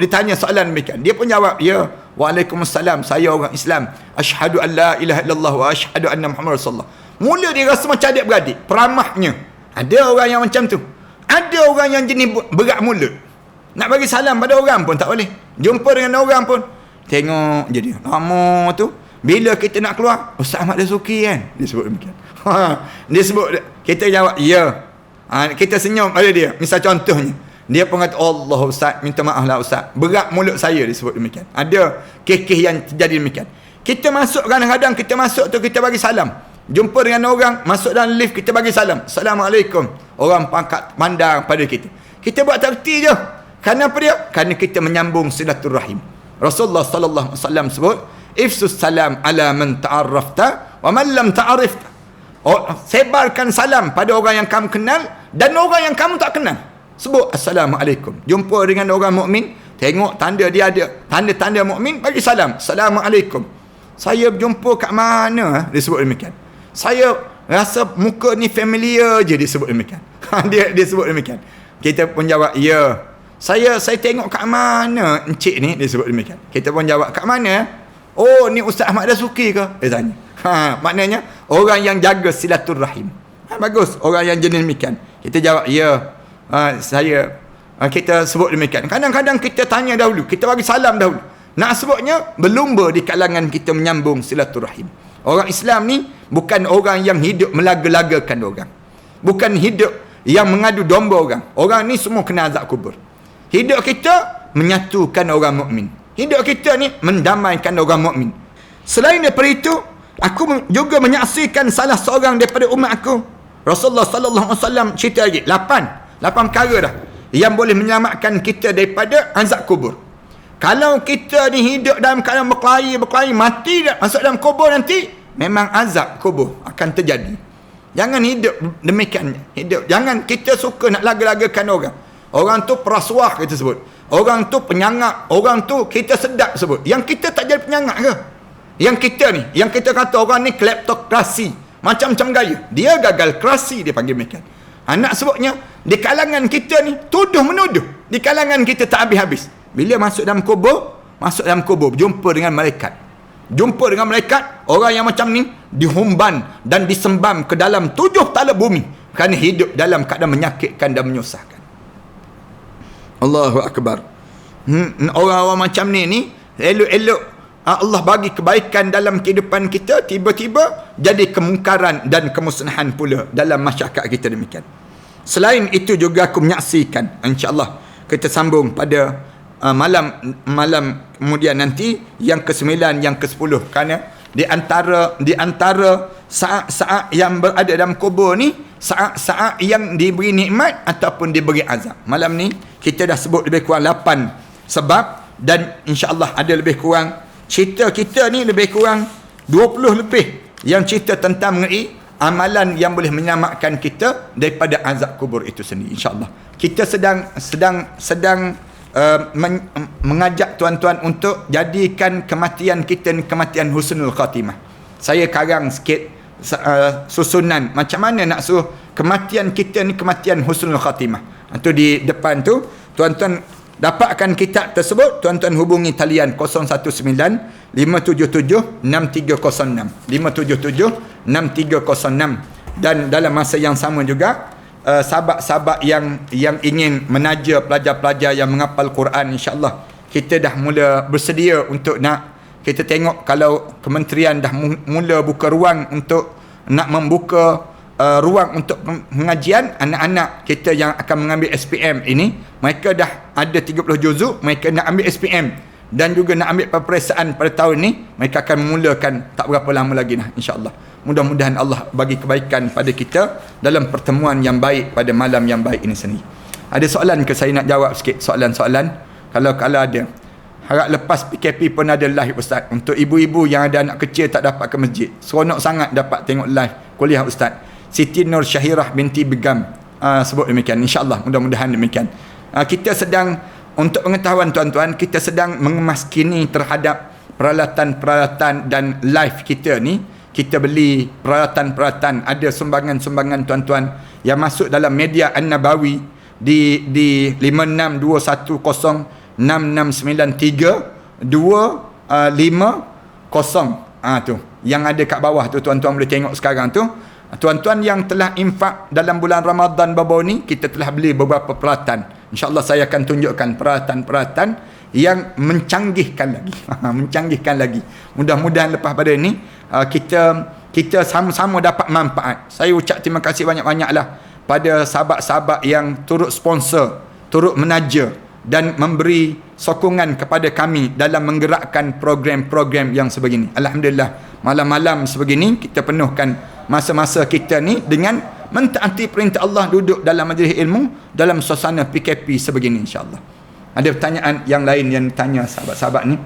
tanya soalan demikian. Dia pun jawab, ya, waalaikumsalam, saya orang Islam. Asyhadu an la ilaha illallah wa asyhadu anna Muhammad Rasulullah. Mula dia rasa macam adik-beradik, peramahnya. Ada orang yang macam tu. Ada orang yang jenis berat mulut. Nak bagi salam pada orang pun tak boleh. Jumpa dengan orang pun tengok je dia. Lama tu bila kita nak keluar, Ustaz Ahmad Dasuki kan? Dia sebut demikian. Dia sebut, kita jawab ya. Kita senyum pada dia. Misal contohnya, dia pun kata, Allah Ustaz, minta maaf lah Ustaz, berat mulut saya, dia sebut demikian. Ada kes-kes yang terjadi demikian. Kita masuk, kadang-kadang kita masuk tu kita bagi salam. Jumpa dengan orang, masuk dalam lift, kita bagi salam. Assalamualaikum. Orang pangkat pandang pada kita. Kita buat terti je. Kerana apa dia? Kerana kita menyambung silaturrahim. Rasulullah sallallahu alaihi wasallam sebut, ifsus salam ala man ta'arrafta wa man lam ta'arifta. Sebarkan salam pada orang yang kamu kenal dan orang yang kamu tak kenal. Sebut assalamualaikum. Jumpa dengan orang mukmin, tengok tanda dia ada tanda-tanda mukmin, bagi salam. Assalamualaikum. Saya berjumpa kat mana? Dia sebut demikian. Saya rasa muka ni familiar je, dia sebut demikian. Dia sebut demikian. Kita pun jawab, ya. Saya tengok kat mana encik ni, dia sebut demikian. Kita pun jawab, kat mana? Oh, ni Ustaz Ahmad Dasuki ke? Dia tanya. Maknanya orang yang jaga silaturrahim. Bagus, orang yang jenis demikian. Kita jawab, ya. Kita sebut demikian. Kadang-kadang kita tanya dahulu, kita bagi salam dahulu. Nak sebutnya berlumba di kalangan kita menyambung silaturrahim. Orang Islam ni bukan orang yang hidup melaga-lagakan orang. Bukan hidup yang mengadu domba orang. Orang ni semua kena azab kubur. Hidup kita menyatukan orang mukmin. Hidup kita ni mendamaikan orang mukmin. Selain daripada itu, aku juga menyaksikan salah seorang daripada umat aku. Rasulullah sallallahu alaihi wasallam cerita lagi 8 perkara dah yang boleh menyelamatkan kita daripada azab kubur. Kalau kita ni hidup dalam keadaan berkelahi, mati dah masuk dalam kubur nanti, memang azab kubur akan terjadi. Jangan hidup demikian. Jangan kita suka nak laga-lagakan orang. Orang tu perasuah kita sebut. Orang tu penyangak. Orang tu kita sedap sebut. Yang kita tak jadi penyangak ke? Yang kita ni, yang kita kata orang ni kleptokrasi. Macam-macam gaya. Dia gagal kerasi, dia panggil demikian. Nak sebutnya, di kalangan kita ni, tuduh-menuduh. Di kalangan kita tak habis-habis. Bila masuk dalam kubur, jumpa dengan malaikat. Orang yang macam ni dihumban dan disembam ke dalam 7 tala bumi kerana hidup dalam keadaan menyakitkan dan menyusahkan. Allahu Akbar. Orang-orang macam ni elok-elok Allah bagi kebaikan dalam kehidupan kita, tiba-tiba jadi kemungkaran dan kemusnahan pula dalam masyarakat kita demikian. Selain itu juga aku menyaksikan, insya-Allah kita sambung pada malam kemudian nanti yang ke-9, yang ke-10, kerana di antara saat-saat yang berada dalam kubur ni, saat-saat yang diberi nikmat ataupun diberi azab. Malam ni kita dah sebut lebih kurang 8 sebab, dan insya-Allah ada lebih kurang cerita kita ni lebih kurang 20 lebih yang cerita tentang mengenai amalan yang boleh menyelamatkan kita daripada azab kubur itu sendiri, insya-Allah. Kita sedang mengajak tuan-tuan untuk jadikan kematian kita ni kematian husnul khatimah. Saya karang sikit susunan macam mana nak suruh kematian kita ni kematian husnul khatimah. Itu di depan tu, tuan-tuan dapatkan kitab tersebut, tuan-tuan hubungi talian 019 577 6306 577 6306. Dan dalam masa yang sama juga sahabat-sahabat yang ingin menaja pelajar-pelajar yang menghafal Quran, insya-Allah kita dah mula bersedia untuk nak, kita tengok kalau kementerian dah mula buka ruang untuk nak membuka ruang untuk pengajian anak-anak kita yang akan mengambil SPM ini. Mereka dah ada 30 juzuk, mereka nak ambil SPM dan juga nak ambil peperiksaan pada tahun ni. Mereka akan memulakan tak berapa lama lagi dah, insya-Allah. Mudah-mudahan Allah bagi kebaikan pada kita dalam pertemuan yang baik pada malam yang baik ini sendiri. Ada soalan ke saya nak jawab sikit? Soalan-soalan kalau ada. Harap lepas PKP pun ada live Ustaz. Untuk ibu-ibu yang ada anak kecil tak dapat ke masjid, seronok sangat dapat tengok live kuliah Ustaz. Siti Nur Syahirah binti Begam sebut demikian. InsyaAllah mudah-mudahan demikian. Kita sedang, untuk pengetahuan tuan-tuan, kita sedang mengemas kini terhadap peralatan-peralatan dan live kita ni. Kita beli peralatan-peralatan, ada sumbangan-sumbangan tuan-tuan yang masuk dalam media An-Nabawi di 562106693250 tu yang ada kat bawah tu, tuan-tuan boleh tengok sekarang tu. Tuan-tuan yang telah infak dalam bulan Ramadan baru ni, kita telah beli beberapa peralatan. InsyaAllah saya akan tunjukkan peralatan-peralatan yang mencanggihkan lagi. Mencanggihkan lagi. Mudah-mudahan lepas pada ni kita sama-sama dapat manfaat. Saya ucap terima kasih banyak-banyaklah pada sahabat-sahabat yang turut sponsor, turut menaja dan memberi sokongan kepada kami dalam menggerakkan program-program yang sebegini. Alhamdulillah, malam-malam sebegini kita penuhkan masa-masa kita ni dengan mentaati perintah Allah, duduk dalam majlis ilmu dalam suasana PKP sebegini, insya-Allah. Ada pertanyaan yang lain yang ditanya sahabat-sahabat ni?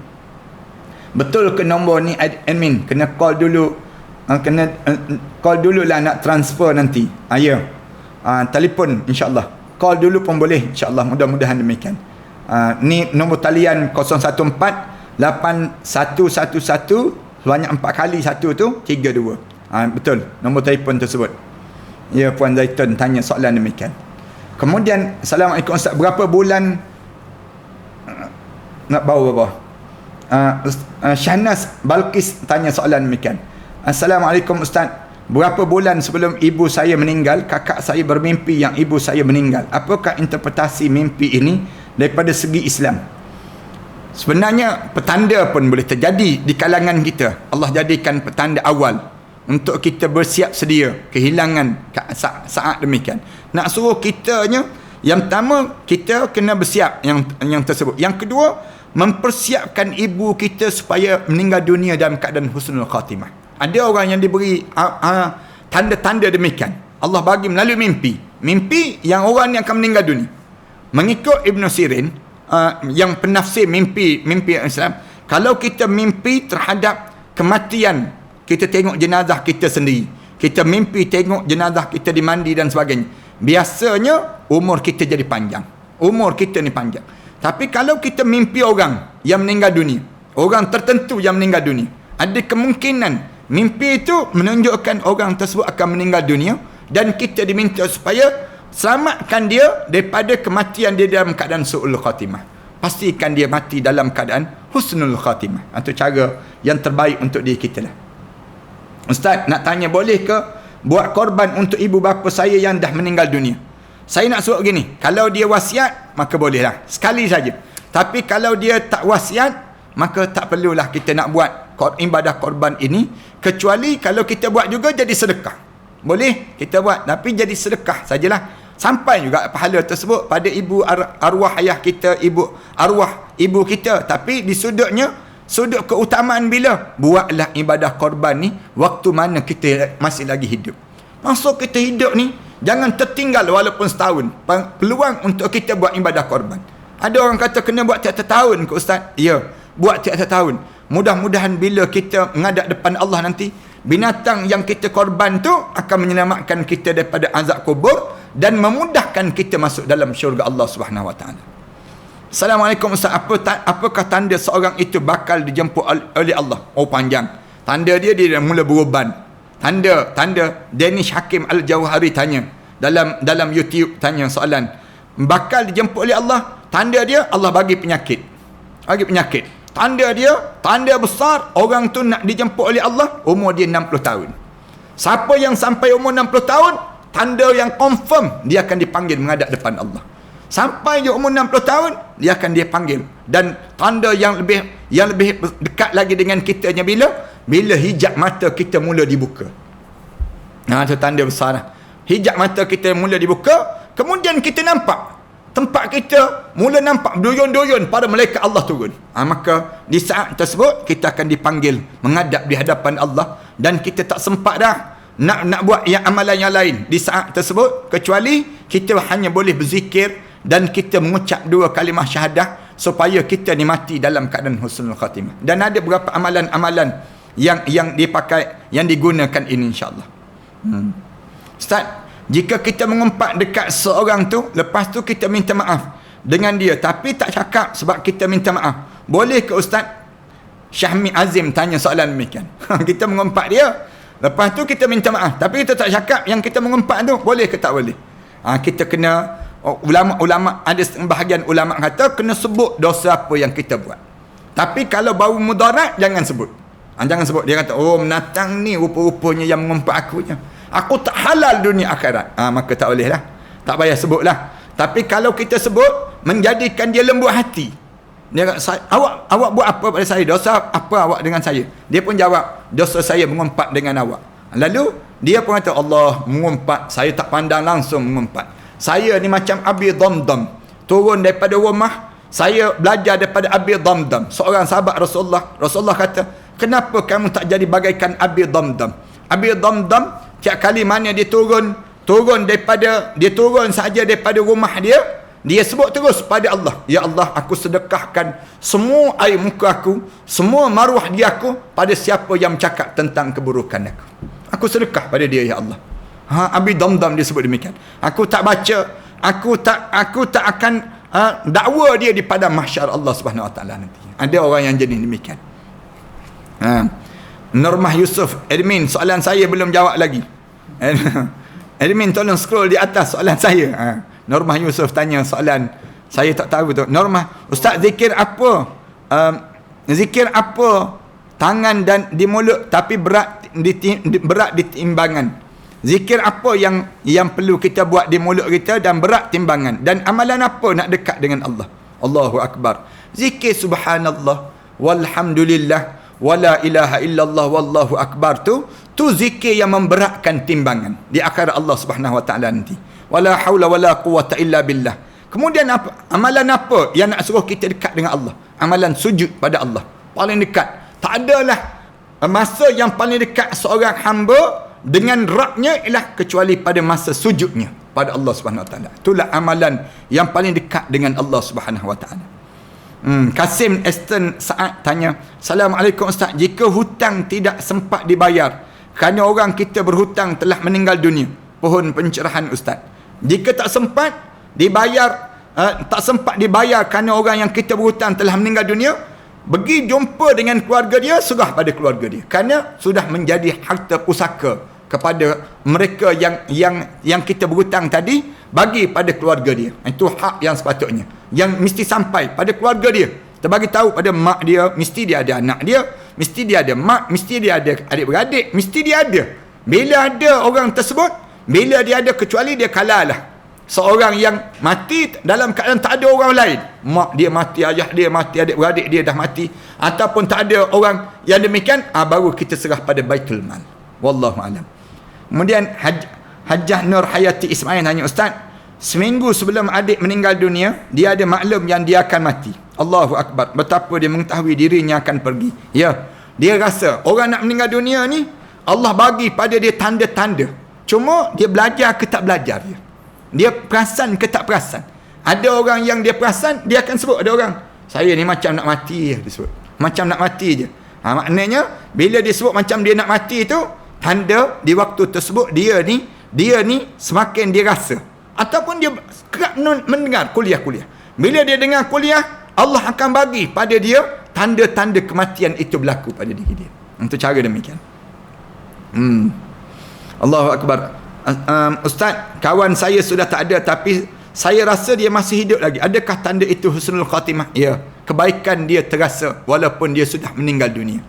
Betul ke nombor ni admin kena call dulu, call dululah nak transfer nanti. Ya. Telefon insya-Allah. Call dulu pun boleh, insya-Allah, mudah-mudahan demikian. Ni nombor talian 014 8111 banyak 4 kali 1 tu 32. Betul nombor telefon tersebut. Ya, Puan Zaitun tanya soalan demikian. Kemudian, Assalamualaikum Ustaz, berapa bulan nak bawa Syahnas Balqis tanya soalan demikian. Assalamualaikum Ustaz, berapa bulan sebelum ibu saya meninggal, kakak saya bermimpi yang ibu saya meninggal. Apakah interpretasi mimpi ini daripada segi Islam? Sebenarnya petanda pun boleh terjadi di kalangan kita. Allah jadikan petanda awal untuk kita bersiap sedia kehilangan saat demikian. Nak suruh kitanya, yang pertama kita kena bersiap yang tersebut. Yang kedua, mempersiapkan ibu kita supaya meninggal dunia dalam keadaan husnul khatimah. Ada orang yang diberi tanda-tanda demikian. Allah bagi melalui mimpi. Mimpi yang orang yang akan meninggal dunia. Mengikut Ibn Sirin, yang penafsir mimpi Islam, kalau kita mimpi terhadap kematian, kita tengok jenazah kita sendiri, kita mimpi tengok jenazah kita dimandi dan sebagainya, biasanya umur kita jadi panjang. Umur kita ni panjang. Tapi kalau kita mimpi orang yang meninggal dunia, orang tertentu yang meninggal dunia, ada kemungkinan mimpi itu menunjukkan orang tersebut akan meninggal dunia, dan kita diminta supaya selamatkan dia daripada kematian dia dalam keadaan su'ul khatimah. Pastikan dia mati dalam keadaan husnul khatimah. Itu cara yang terbaik untuk diri kita lah. Ustaz, nak tanya, boleh ke buat korban untuk ibu bapa saya yang dah meninggal dunia? Saya nak suruh gini, kalau dia wasiat, maka bolehlah. Sekali saja. Tapi kalau dia tak wasiat, maka tak perlulah kita nak buat ibadah korban ini. Kecuali kalau kita buat juga jadi sedekah. Boleh kita buat, tapi jadi sedekah sajalah. Sampai juga pahala tersebut pada ibu arwah ayah kita, arwah ibu kita. Tapi di sudut keutamaan bila buatlah ibadah korban ni waktu mana kita masih lagi hidup. Maksud kita hidup ni jangan tertinggal walaupun setahun peluang untuk kita buat ibadah korban. Ada orang kata kena buat tiap tahun ke Ustaz? Ya, buat tiap tahun. Mudah-mudahan bila kita menghadap depan Allah nanti, binatang yang kita korban tu akan menyelamatkan kita daripada azab kubur dan memudahkan kita masuk dalam syurga Allah Subhanahu Wa Taala. Assalamualaikum Ustaz, apakah tanda seorang itu bakal dijemput oleh Allah? Oh, panjang. Tanda dia dah mula beruban. Tanda Danish Hakim Al-Jawhari tanya dalam YouTube, tanya soalan, bakal dijemput oleh Allah. Tanda dia Allah bagi penyakit. Tanda besar orang tu nak dijemput oleh Allah, umur dia 60 tahun. Siapa yang sampai umur 60 tahun, tanda yang confirm dia akan dipanggil menghadap depan Allah. Sampai dia umur 60 tahun, dia akan dipanggil. Dan tanda yang lebih dekat lagi dengan kitanya bila hijab mata kita mula dibuka. Nah, itu tanda besar lah. Hijab mata kita mula dibuka, kemudian kita nampak tempat kita mula nampak duyun-duyun para malaikat Allah turun. Maka di saat tersebut kita akan dipanggil menghadap di hadapan Allah, dan kita tak sempat dah nak buat yang amalan yang lain di saat tersebut, kecuali kita hanya boleh berzikir dan kita mengucap 2 kalimah syahadah supaya kita ni mati dalam keadaan husnul khatimah. Dan ada beberapa amalan-amalan yang dipakai, yang digunakan ini insya-Allah. Ustaz, jika kita mengumpat dekat seorang tu, lepas tu kita minta maaf dengan dia tapi tak cakap sebab kita minta maaf, boleh ke Ustaz? Syahmi Azim tanya soalan demikian. Kita mengumpat dia, lepas tu kita minta maaf tapi kita tak cakap yang kita mengumpat tu, boleh ke tak boleh? Kita kena, ulama ada bahagian ulama kata kena sebut dosa apa yang kita buat. Tapi kalau bau mudarat jangan sebut. Jangan sebut. Dia kata, oh menatang ni rupa-rupanya yang mengumpat aku je, aku tak halal dunia akhirat. Maka tak boleh lah, tak payah sebut lah. Tapi kalau kita sebut, menjadikan dia lembut hati. Dia kata, awak buat apa pada saya? Dosa apa awak dengan saya? Dia pun jawab, dosa saya mengumpat dengan awak. Lalu dia pun kata, Allah mengumpat, saya tak pandang langsung mengumpat. Saya ni macam Abi Dhamdham, turun daripada rumah, saya belajar daripada Abi Dhamdham, seorang sahabat Rasulullah kata, kenapa kamu tak jadi bagaikan Abi Dhamdham? Abi Dhamdham tiap kali mana dia turun saja daripada rumah dia sebut terus pada Allah, ya Allah, aku sedekahkan semua air muka aku, semua maruah dia aku pada siapa yang cakap tentang keburukan aku. Aku sedekah pada dia, ya Allah. Abi Dhamdham dia sebut demikian. Aku tak baca, aku tak akan dakwa dia di padang mahsyar Allah Subhanahu Wa Taala nanti. Ada orang yang jenis demikian. Normah Yusuf, admin, soalan saya belum jawab lagi. Admin tolong scroll di atas soalan saya. Normah Yusuf tanya soalan, saya tak tahu tu. Normah, Ustaz, zikir apa? Zikir apa tangan dan di mulut tapi berat di timbangan? Zikir apa yang perlu kita buat di mulut kita dan berat timbangan? Dan amalan apa nak dekat dengan Allah? Allahu Akbar. Zikir subhanallah walhamdulillah wala ilaha illallah wallahu akbar tu zikir yang memberatkan timbangan di akhirat Allah Subhanahu wa taala nanti. Wala haula wala quwata illa billah. Kemudian apa? Amalan apa yang nak suruh kita dekat dengan Allah? Amalan sujud pada Allah. Paling dekat. Tak adalah masa yang paling dekat seorang hamba dengan Rabbnya ialah kecuali pada masa sujudnya pada Allah Subhanahu wa taala. Itulah amalan yang paling dekat dengan Allah Subhanahu wa taala. Kasim Eastern Saad tanya, Assalamualaikum Ustaz, jika hutang tidak sempat dibayar kerana orang kita berhutang telah meninggal dunia, pohon pencerahan Ustaz. Jika tak sempat dibayar kerana orang yang kita berhutang telah meninggal dunia, pergi jumpa dengan keluarga dia, serah pada keluarga dia, kerana sudah menjadi harta pusaka kepada mereka yang kita berhutang tadi, bagi pada keluarga dia. Itu hak yang sepatutnya, yang mesti sampai pada keluarga dia. Kita bagi tahu pada mak dia, mesti dia ada anak dia, mesti dia ada mak, mesti dia ada adik-beradik, mesti dia ada. Bila ada orang tersebut, bila dia ada, kecuali dia kalalah seorang yang mati dalam keadaan tak ada orang lain, mak dia mati, ayah dia mati, adik-beradik dia dah mati, ataupun tak ada orang yang demikian, baru kita serah pada Baitul Mal. Wallahu alam. Kemudian Hajjah Nur Hayati Ismail tanya, Ustaz, seminggu sebelum adik meninggal dunia, dia ada maklum yang dia akan mati. Allahu Akbar. Betapa dia mengetahui dirinya akan pergi. Ya, dia rasa orang nak meninggal dunia ni, Allah bagi pada dia tanda-tanda. Cuma dia belajar ke tak belajar dia. Dia perasan ke tak perasan. Ada orang yang dia perasan, dia akan sebut. Ada orang, saya ni macam nak mati je, dia sebut. Macam nak mati je. Maknanya, bila dia sebut macam dia nak mati tu, tanda di waktu tersebut dia ni semakin dia rasa, ataupun dia kerap mendengar kuliah-kuliah. Bila dia dengar kuliah, Allah akan bagi pada dia tanda-tanda kematian itu berlaku pada diri dia. Untuk cara demikian. Allahu Akbar. Ustaz, kawan saya sudah tak ada, tapi saya rasa dia masih hidup lagi. Adakah tanda itu husnul khatimah? Ya, kebaikan dia terasa walaupun dia sudah meninggal dunia.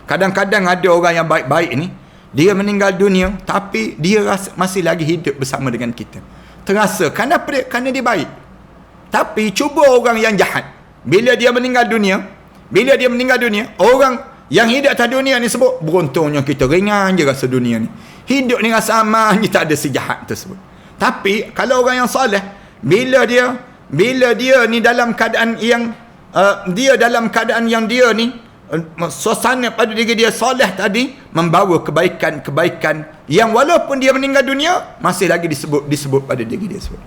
Kadang-kadang ada orang yang baik-baik ni, dia meninggal dunia, tapi dia rasa masih lagi hidup bersama dengan kita. Terasa. Kenapa dia? Kerana dia baik. Tapi cuba orang yang jahat, bila dia meninggal dunia, orang yang hidup atas dunia ni sebut, beruntungnya kita, ringan je rasa dunia ni. Hidup ni rasa aman je, tak ada si jahat tersebut. Tapi kalau orang yang soleh, bila dia ni dalam keadaan yang dia ni suasana pada diri dia soleh tadi, membawa kebaikan yang walaupun dia meninggal dunia, masih lagi disebut pada diri dia sebut.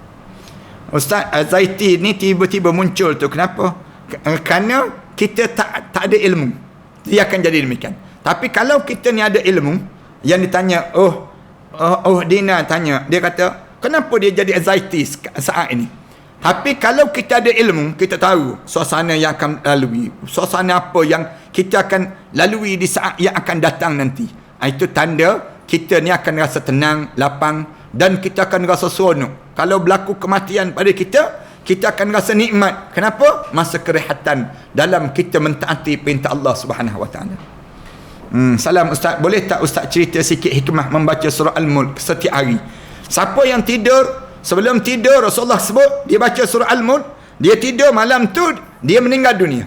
Ustaz Zaiti ni tiba-tiba muncul tu, kenapa? Kerana kita tak ada ilmu, dia akan jadi demikian. Tapi kalau kita ni ada ilmu, yang ditanya, Dina tanya, dia kata, kenapa dia jadi anxiety saat ini? Tapi kalau kita ada ilmu, kita tahu suasana yang akan lalui, suasana apa yang kita akan lalui di saat yang akan datang nanti. Itu tanda kita ni akan rasa tenang, lapang, dan kita akan rasa seronok. Kalau berlaku kematian pada kita akan rasa nikmat. Kenapa? Masa kerehatan dalam kita mentaati perintah Allah Subhanahu wa taala. Salam Ustaz, boleh tak Ustaz cerita sikit hikmah membaca surah Al-Mulk setiap hari? Siapa yang tidur, sebelum tidur Rasulullah sebut, dia baca surah Al-Mulk, dia tidur malam tu, dia meninggal dunia.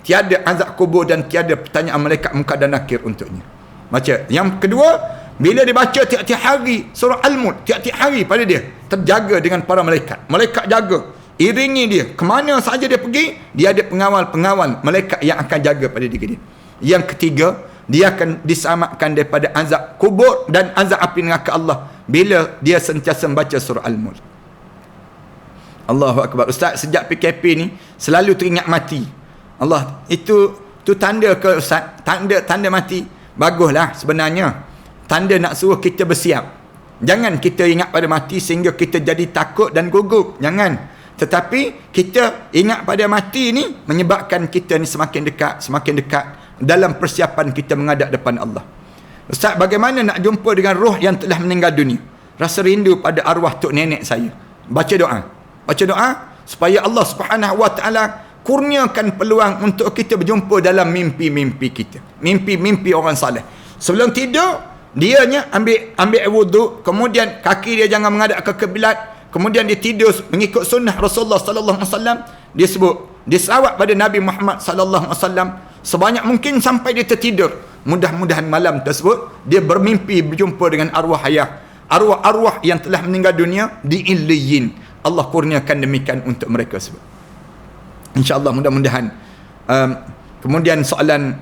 Tiada azab kubur dan tiada pertanyaan malaikat munkar dan nakir untuknya. Baca. Yang kedua, bila dia baca tiap-tiap hari surah Al-Mulk, tiap-tiap hari pada dia, terjaga dengan para malaikat. Malaikat jaga, iringi dia. Kemana saja dia pergi, dia ada pengawal malaikat yang akan jaga pada diri dia. Yang ketiga, dia akan diselamatkan daripada azab kubur dan azab api neraka Allah bila dia sentiasa membaca surah Al-Mulk. Allahu Akbar. Ustaz, sejak PKP ni selalu teringat mati. Allah, itu tanda ke Ustaz? Tanda mati. Baguslah sebenarnya. Tanda nak suruh kita bersiap. Jangan kita ingat pada mati sehingga kita jadi takut dan gugup. Jangan. Tetapi kita ingat pada mati ni menyebabkan kita ni semakin dekat dalam persiapan kita menghadap depan Allah. Ustaz, bagaimana nak jumpa dengan roh yang telah meninggal dunia? Rasa rindu pada arwah tok nenek saya. Baca doa. Baca doa supaya Allah Subhanahu Wa Taala kurniakan peluang untuk kita berjumpa dalam mimpi-mimpi kita. Mimpi-mimpi orang saleh. Sebelum tidur, dianya ambil wuduk, kemudian kaki dia jangan menghadap ke kiblat, kemudian dia tidur mengikut sunnah Rasulullah sallallahu alaihi wasallam. Dia sebut, dia selawat pada Nabi Muhammad sallallahu alaihi wasallam sebanyak mungkin sampai dia tertidur. Mudah-mudahan malam tersebut dia bermimpi berjumpa dengan arwah hayah, arwah-arwah yang telah meninggal dunia di Illiyin. Allah kurniakan demikian untuk mereka sebut. InsyaAllah mudah-mudahan. Kemudian soalan,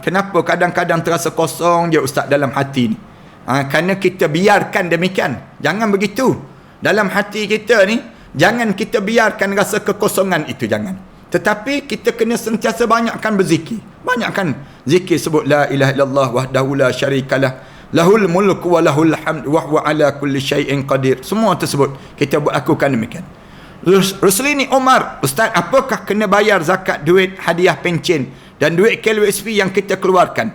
kenapa kadang-kadang terasa kosong je Ustaz dalam hati ni? Kerana kita biarkan demikian. Jangan begitu. Dalam hati kita ni, jangan kita biarkan rasa kekosongan itu, jangan. Tetapi kita kena sentiasa banyakkan berzikir. Banyakkan zikir, sebut la ilaha illallah wahdahu la syarikalah, lahul mulku wa lahul hamd wa huwa ala kulli syai'in qadir. Semua tersebut kita buat lakukan demikian. Ruslini Omar, Ustaz, apakah kena bayar zakat duit hadiah pencen dan duit KWSP yang kita keluarkan?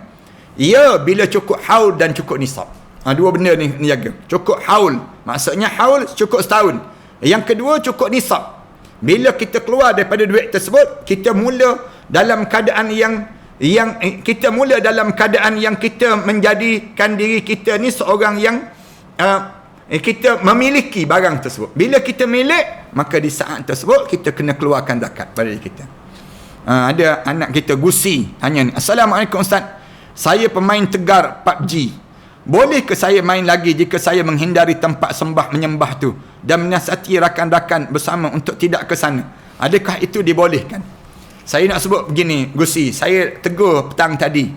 Ya, bila cukup haul dan cukup nisab. Dua benda ni jaga. Cukup haul, maksudnya haul cukup setahun. Yang kedua cukup nisab. Bila kita keluar daripada duit tersebut, kita mula dalam keadaan yang kita mula dalam keadaan yang kita menjadikan diri kita ni seorang yang kita memiliki barang tersebut. Bila kita milik, maka di saat tersebut kita kena keluarkan zakat pada diri kita. Ada anak kita Gusi tanya ni, Assalamualaikum Ustaz, saya pemain tegar PUBG. Boleh ke saya main lagi jika saya menghindari tempat sembah menyembah tu dan menasihati rakan-rakan bersama untuk tidak ke sana? Adakah itu dibolehkan? Saya nak sebut begini, Gusi, saya tegur petang tadi.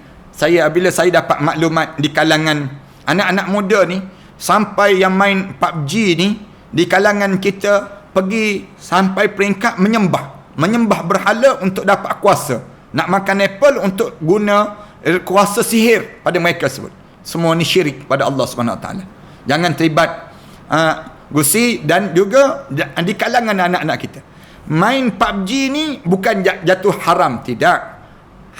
Bila saya dapat maklumat di kalangan anak-anak muda ni, sampai yang main PUBG ni, di kalangan kita pergi sampai peringkat menyembah berhala untuk dapat kuasa. Nak makan apple untuk guna kuasa sihir pada mereka sebut. Semua ni syirik pada Allah Subhanahu Wa Taala. Jangan terlibat Gusi, dan juga di kalangan anak-anak kita. Main PUBG ni bukan jatuh haram, tidak.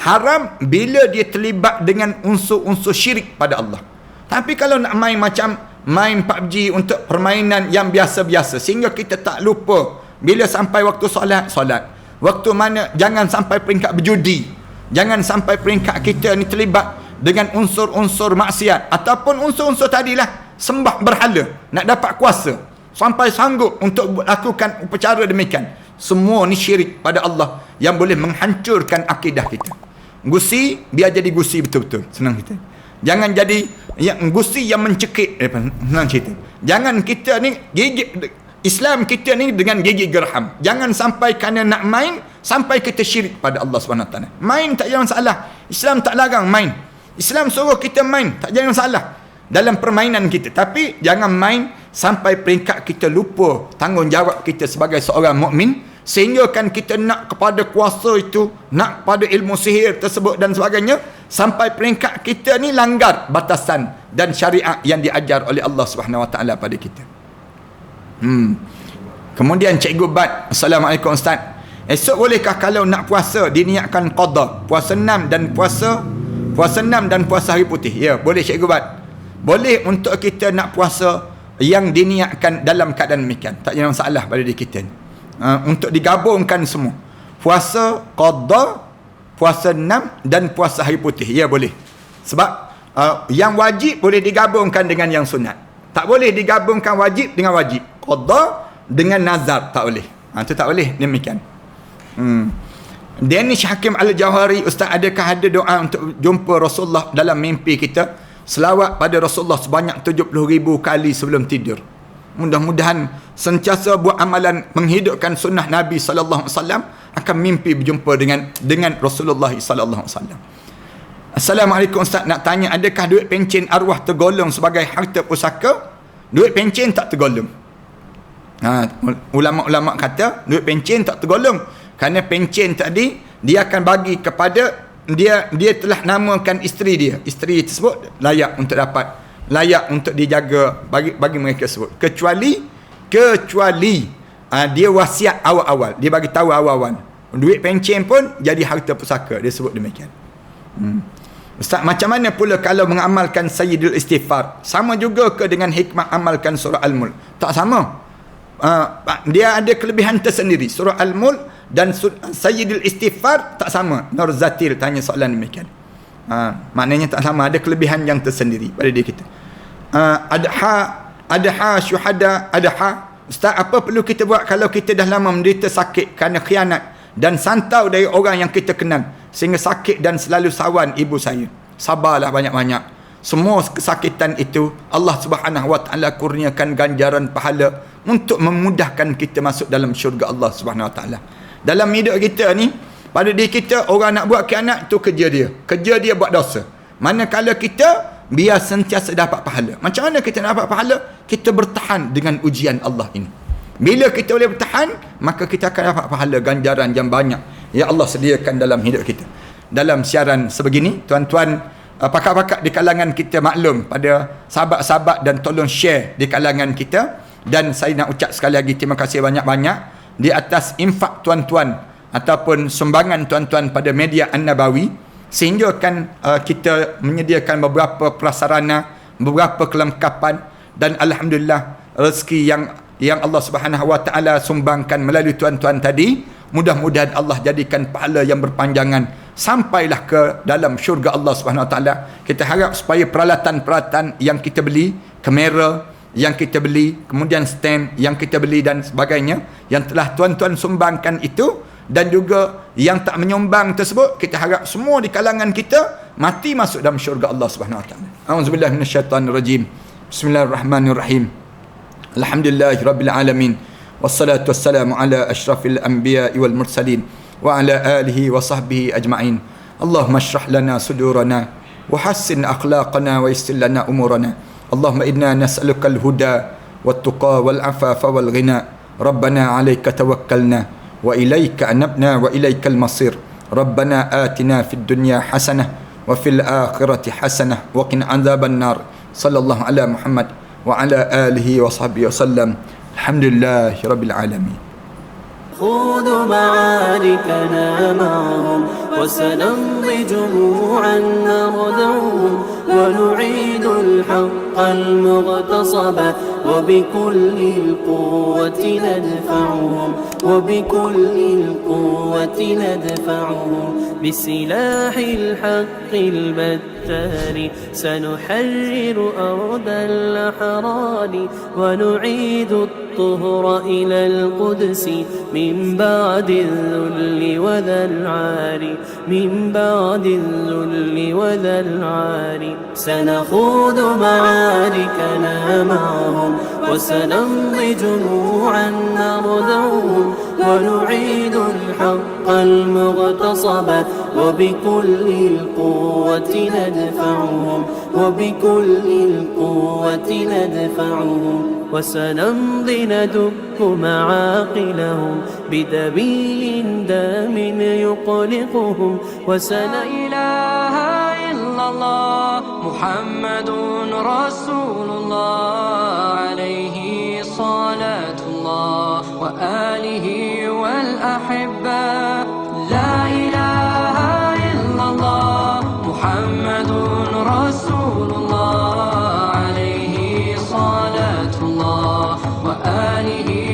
Haram bila dia terlibat dengan unsur-unsur syirik pada Allah. Tapi kalau nak main macam main PUBG untuk permainan yang biasa-biasa, sehingga kita tak lupa bila sampai waktu solat. Waktu mana, jangan sampai peringkat berjudi. Jangan sampai peringkat kita ni terlibat dengan unsur-unsur maksiat ataupun unsur-unsur tadilah sembah berhala, nak dapat kuasa sampai sanggup untuk lakukan upacara demikian. Semua ni syirik pada Allah yang boleh menghancurkan akidah kita. Gusi, biar jadi gusi betul-betul, senang kita. Jangan jadi gusi yang mencekik, senang cerita. Jangan kita ni gigit Islam kita ni dengan gigi gerham. Jangan sampai kerana nak main sampai kita syirik pada Allah SWT. Main tak ada masalah. Islam tak larang main. Islam suruh kita main, tak ada masalah dalam permainan kita. Tapi jangan main sampai peringkat kita lupa tanggungjawab kita sebagai seorang mukmin, sehingga kan kita nak kepada kuasa itu, nak pada ilmu sihir tersebut dan sebagainya, sampai peringkat kita ni langgar batasan dan syariat yang diajar oleh Allah Subhanahu Wa Taala pada kita. Kemudian Cikgu Bat, Assalamualaikum Ustaz, esok bolehkah kalau nak puasa diniatkan qada, puasa 6 dan puasa 6 dan puasa hari putih? Ya, boleh Cikgu Bat. Boleh untuk kita nak puasa yang diniatkan dalam keadaan demikian. Tak ada masalah pada diri kita. Untuk digabungkan semua. Puasa qada, puasa 6 dan puasa hari putih. Ya, boleh. Sebab yang wajib boleh digabungkan dengan yang sunat. Tak boleh digabungkan wajib dengan wajib. Qada dengan nazar tak boleh. Itu tak boleh demikian. Danish Hakim Al-Jawhari, Ustaz, adakah ada doa untuk jumpa Rasulullah dalam mimpi kita? Selawat pada Rasulullah sebanyak 70,000 kali sebelum tidur. Mudah-mudahan sentiasa buat amalan menghidupkan sunnah Nabi sallallahu alaihi wasallam, akan mimpi berjumpa dengan Rasulullah sallallahu alaihi wasallam. Assalamualaikum Ustaz, nak tanya, adakah duit pencen arwah tergolong sebagai harta pusaka? Duit pencen tak tergolong. Ulama-ulama kata duit pencen tak tergolong, kerana pencen tadi dia akan bagi kepada dia telah namakan isteri dia. Isteri tersebut layak untuk dijaga bagi mereka tersebut, kecuali dia wasiat awal-awal, dia bagi tahu awal-awal. Duit pencen pun jadi harta pusaka, dia sebut demikian. Ustaz, macam mana pula kalau mengamalkan Sayyidul Istighfar? Sama juga ke dengan hikmah amalkan surah Al-Mulk? Tak sama. dia ada kelebihan tersendiri. Surah Al-Mulk dan Sayyidul Istighfar tak sama. Nur Zatil tanya soalan demikian. Maknanya tak sama, ada kelebihan yang tersendiri pada diri kita. Adha syuhada, Ustaz, apa perlu kita buat kalau kita dah lama menderita sakit kerana khianat dan santau dari orang yang kita kenal sehingga sakit dan selalu sawan ibu saya? Sabarlah banyak-banyak. Semua kesakitan itu Allah Subhanahu wa taala kurniakan ganjaran pahala untuk memudahkan kita masuk dalam syurga Allah Subhanahu wa taala. Dalam hidup kita ni, pada diri kita orang nak buat khianat tu kerja dia buat dosa. Manakala kita biar sentiasa dapat pahala. Macam mana kita nak dapat pahala? Kita bertahan dengan ujian Allah ini. Bila kita boleh bertahan, maka kita akan dapat pahala ganjaran yang banyak yang Allah sediakan dalam hidup kita. Dalam siaran sebegini, tuan-tuan, pakar-pakar di kalangan kita maklum pada sahabat-sahabat dan tolong share di kalangan kita. Dan saya nak ucap sekali lagi terima kasih banyak-banyak di atas infak tuan-tuan ataupun sumbangan tuan-tuan pada media An-Nabawi, sehingga kan kita menyediakan beberapa prasarana, beberapa kelengkapan, dan alhamdulillah rezeki yang Allah Subhanahu wa taala sumbangkan melalui tuan-tuan tadi, mudah-mudahan Allah jadikan pahala yang berpanjangan sampailah ke dalam syurga Allah Subhanahu wa taala. Kita harap supaya peralatan-peralatan yang kita beli, kamera yang kita beli, kemudian stand yang kita beli dan sebagainya yang telah tuan-tuan sumbangkan itu, dan juga yang tak menyumbang tersebut, kita harap semua di kalangan kita mati masuk dalam syurga Allah Subhanahu wa taala. A'udzubillahi minasyaitanir rajim. Bismillahirrahmanirrahim. Alhamdulillahirabbil alamin. Wassalatu wassalamu ala asyrafil anbiya'i wal mursalin wa ala alihi wa sahbihi ajma'in. Allahumma shrah lana sudurana wa hassin akhlaqana wa yassir lana umurana. Allahumma inna nas'aluka al-huda wat-tuqa wal-afafa wal-ghina. Rabbana 'alaika tawakkalna wa ilaika anabna wa ilaikal masir. Rabbana atina fid dunya hasanah wa fil akhirati hasanah wa qina adzaban nar. Sallallahu ala Muhammad wa ala alihi wa sahbihi wasallam. Alhamdulillahi rabbil alamin. خذ معاركنا معهم وسنمضي جموعا نردعهم ونعيد الحق المغتصب وبكل القوة ندفعهم وبكل القوة ندفعهم بسلاح الحق البتار سنحرر أرض الأحرار ونعيد الطهر إلى القدس من بعد الذل وذا العار من بعد الذل وذا العار سنخوض معاركنا معهم وسنمضي جموعا نردعهم ونعيد الحق المغتصب وبكل القوة ندفعهم وبكل القوة ندفعهم وسنمضي ندك معاقلهم بدبيل دام يقلقهم لا إله إلا الله محمد رسول الله عليه صلاة الله وآله والأحبة